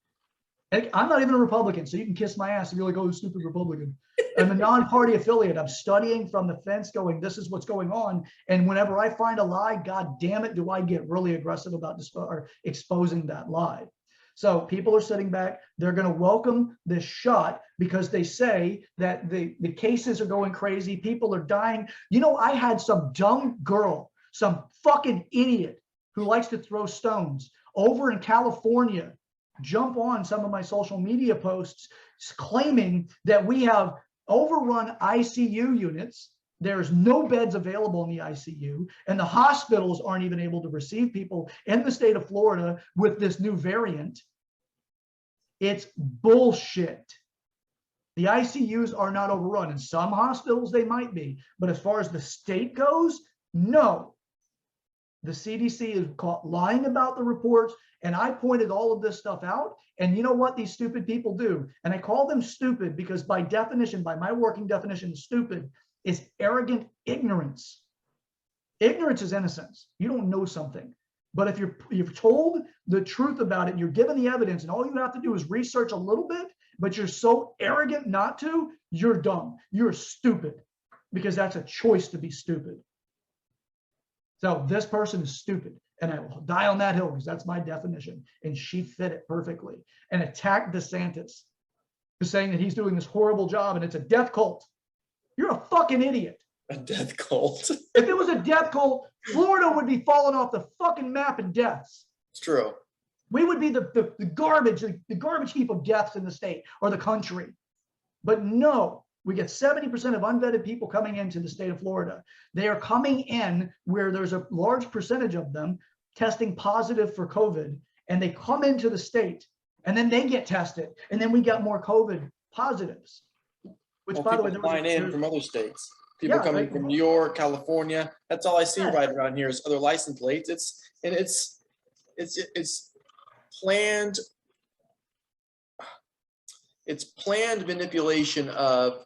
And I'm not even a Republican, so you can kiss my ass if you're like, oh, stupid Republican. I'm a non-party affiliate. I'm studying from the fence going, this is what's going on. And whenever I find a lie, God damn it, do I get really aggressive about exposing that lie. So people are sitting back. They're going to welcome this shot because they say that the cases are going crazy. People are dying. I had some dumb girl, some fucking idiot who likes to throw stones over in California, jump on some of my social media posts claiming that we have overrun ICU units. There's no beds available in the ICU, and the hospitals aren't even able to receive people in the state of Florida with this new variant. It's bullshit. The ICUs are not overrun. In some hospitals, they might be. But as far as the state goes, no. The CDC is caught lying about the reports, and I pointed all of this stuff out. And you know what these stupid people do? And I call them stupid because by definition, by my working definition, stupid is arrogant ignorance. Ignorance is innocence. You don't know something. But if you're told the truth about it, and you're given the evidence, and all you have to do is research a little bit, but you're so arrogant not to, you're dumb. You're stupid because that's a choice to be stupid. So this person is stupid, and I will die on that hill because that's my definition. And she fit it perfectly and attacked DeSantis for saying that he's doing this horrible job and it's a death cult. You're a fucking idiot. A death cult. If it was a death cult, Florida would be falling off the fucking map in deaths. It's true. We would be the garbage heap of deaths in the state or the country. But no, we get 70% of unvetted people coming into the state of Florida. They are coming in where there's a large percentage of them testing positive for COVID, and they come into the state and then they get tested. And then we got more COVID positives, which by the way, flying in from other states. People coming from New York, California. That's all I see right around here is other license plates. It's planned. It's planned manipulation of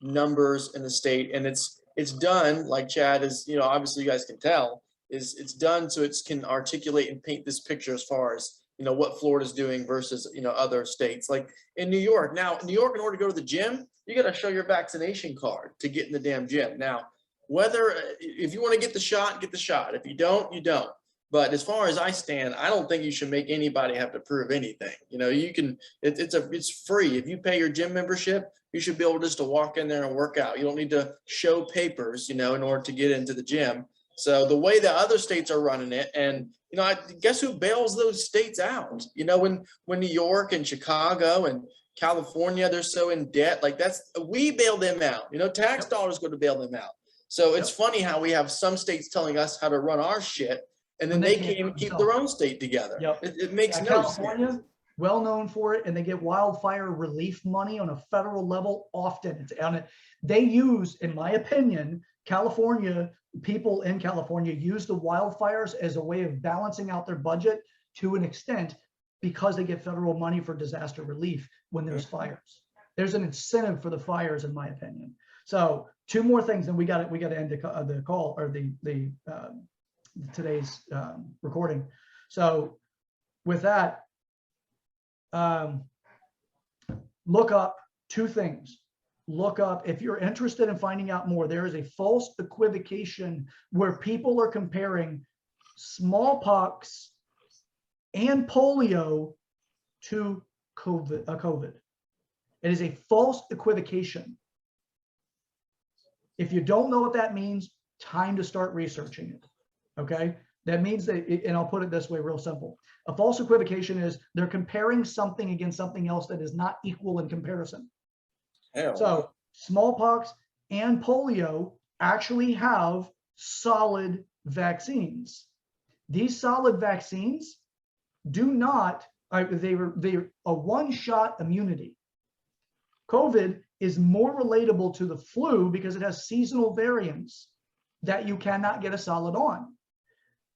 numbers in the state, and it's done like Chad is. Obviously you guys can tell it's done so it can articulate and paint this picture as far as what Florida's doing versus other states. Like in New York. Now, New York, in order to go to the gym, you got to show your vaccination card to get in the damn gym. Now, if you want to get the shot, get the shot. If you don't, you don't. But as far as I stand, I don't think you should make anybody have to prove anything. You can. It's free. If you pay your gym membership, you should be able just to walk in there and work out. You don't need to show papers, in order to get into the gym. So the way that other states are running it, and guess who bails those states out? When New York and Chicago and California, they're so in debt, like we bail them out. Tax dollars go to bail them out. So it's funny how we have some states telling us how to run our shit, and then they can't even keep their own state together. It makes no California, sense. well known for it, and they get wildfire relief money on a federal level often. It's on it. They use, in my opinion, people in California use the wildfires as a way of balancing out their budget to an extent because they get federal money for disaster relief when there's fires. There's an incentive for the fires, in my opinion. So 2 more things, and we got to end the call, or the today's recording. So with that, look up 2 things. Look up, if you're interested in finding out more, there is a false equivocation where people are comparing smallpox and polio to COVID. It is a false equivocation. If you don't know what that means, time to start researching it. Okay? That means that, and I'll put it this way, real simple. A false equivocation is they're comparing something against something else that is not equal in comparison. So smallpox and polio actually have solid vaccines. These solid vaccines do not, they're a one-shot immunity. COVID is more relatable to the flu because it has seasonal variants that you cannot get a solid on.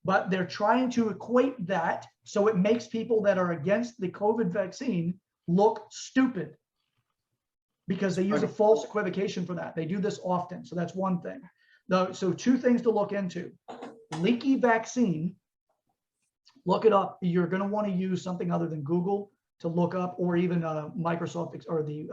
But they're trying to equate that so it makes people that are against the COVID vaccine look stupid, because they use a false equivocation for that. They do this often. So that's one thing. So 2 things to look into. Leaky vaccine, look it up. You're going to want to use something other than Google to look up, or even Microsoft or the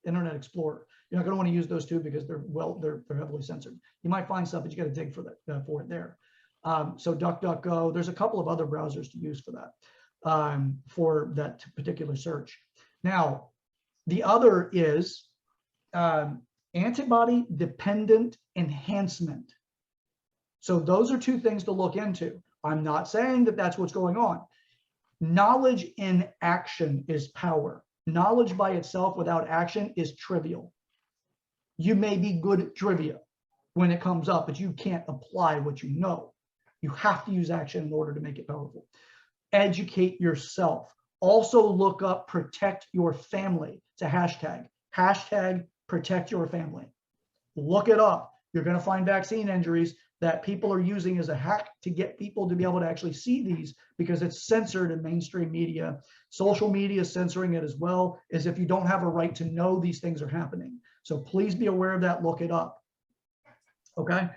Internet Explorer. You're not going to want to use those 2 because they're heavily censored. You might find stuff, but you got to dig for that for it there. So DuckDuckGo, there's a couple of other browsers to use for that particular search. Now, the other is antibody dependent enhancement. So those are 2 things to look into. I'm not saying that that's what's going on. Knowledge in action is power. Knowledge by itself without action is trivial. You may be good at trivia when it comes up, but you can't apply what you know. You have to use action in order to make it powerful. Educate yourself. Also look up protect your family. It's a hashtag. Hashtag protect your family. Look it up. You're going to find vaccine injuries that people are using as a hack to get people to be able to actually see these, because it's censored in mainstream media. Social media is censoring it as well, as if you don't have a right to know these things are happening. So please be aware of that. Look it up. Okay.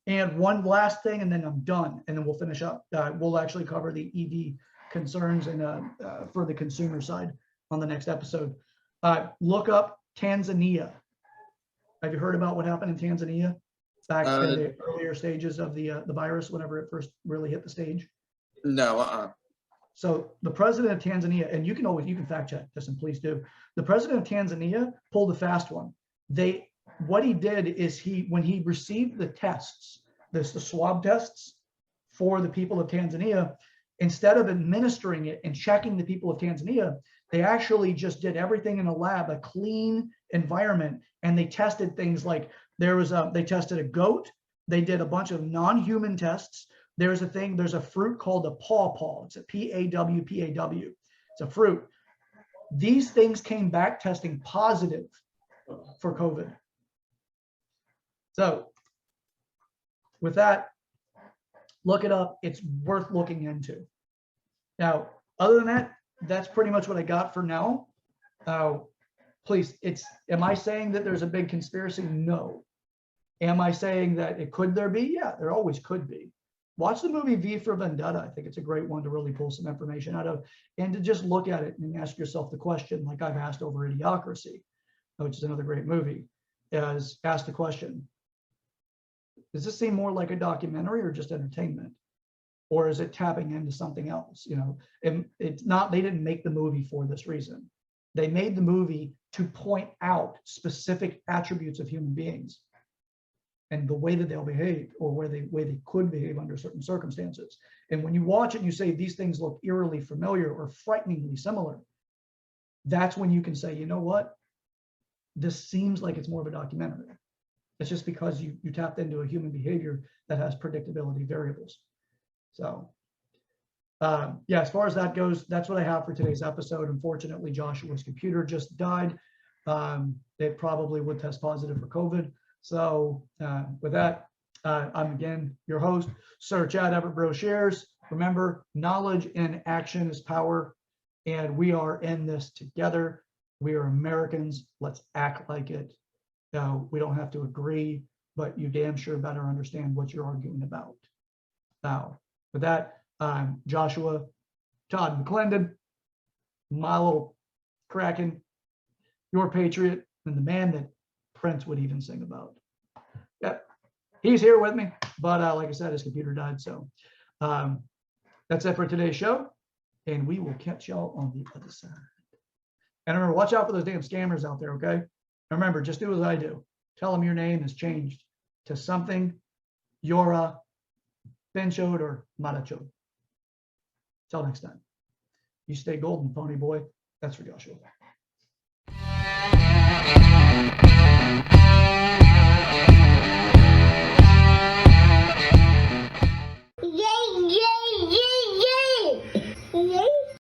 And one last thing, and then I'm done, and then we'll finish up. We'll actually cover the EV concerns and for the consumer side on the next episode. Look up Tanzania. Have you heard about what happened in Tanzania back in the earlier stages of the virus, whenever it first really hit the stage? No. So the president of Tanzania, and you can fact check this, and please do. The president of Tanzania pulled a fast one. What he did is when he received the tests, the swab tests for the people of Tanzania, instead of administering it and checking the people of Tanzania, they actually just did everything in a lab, a clean environment, and they tested things like they tested a goat, they did a bunch of non-human tests. There's a fruit called a pawpaw. It's a P-A-W-P-A-W. It's a fruit. These things came back testing positive for COVID. So with that, look it up. It's worth looking into. Now, other than that, that's pretty much what I got for now. Please, am I saying that there's a big conspiracy? No. Am I saying that there be? Yeah, there always could be. Watch the movie V for Vendetta. I think it's a great one to really pull some information out of, and to just look at it and ask yourself the question, like I've asked over Idiocracy, which is another great movie, is ask the question, does this seem more like a documentary or just entertainment? Or is it tapping into something else? And it's not, they didn't make the movie for this reason. They made the movie to point out specific attributes of human beings. and the way that they'll behave, or way they could behave under certain circumstances. And when you watch it and you say these things look eerily familiar or frighteningly similar, that's when you can say, you know what, this seems like it's more of a documentary. It's just because you tapped into a human behavior that has predictability variables. So yeah, as far as that goes, that's what I have for today's episode. Unfortunately, Joshua's computer just died. It probably would test positive for COVID. So with that, I'm again your host, Sir Chad Everett Brochures. Remember, knowledge and action is power, and we are in this together. We are Americans. Let's act like it. Now, we don't have to agree, but you damn sure better understand what you're arguing about. Now, with that, I'm Joshua Todd McClendon, my little Kraken, your patriot, and the man that Prince would even sing about. Yep, he's here with me, but like I said, his computer died. So that's it for today's show, and we will catch y'all on the other side. And remember, watch out for those damn scammers out there, okay? And remember, just do as I do. Tell them your name has changed to something Yora, Benchode, or Marachode. Till next time. You stay golden, pony boy. That's for Joshua.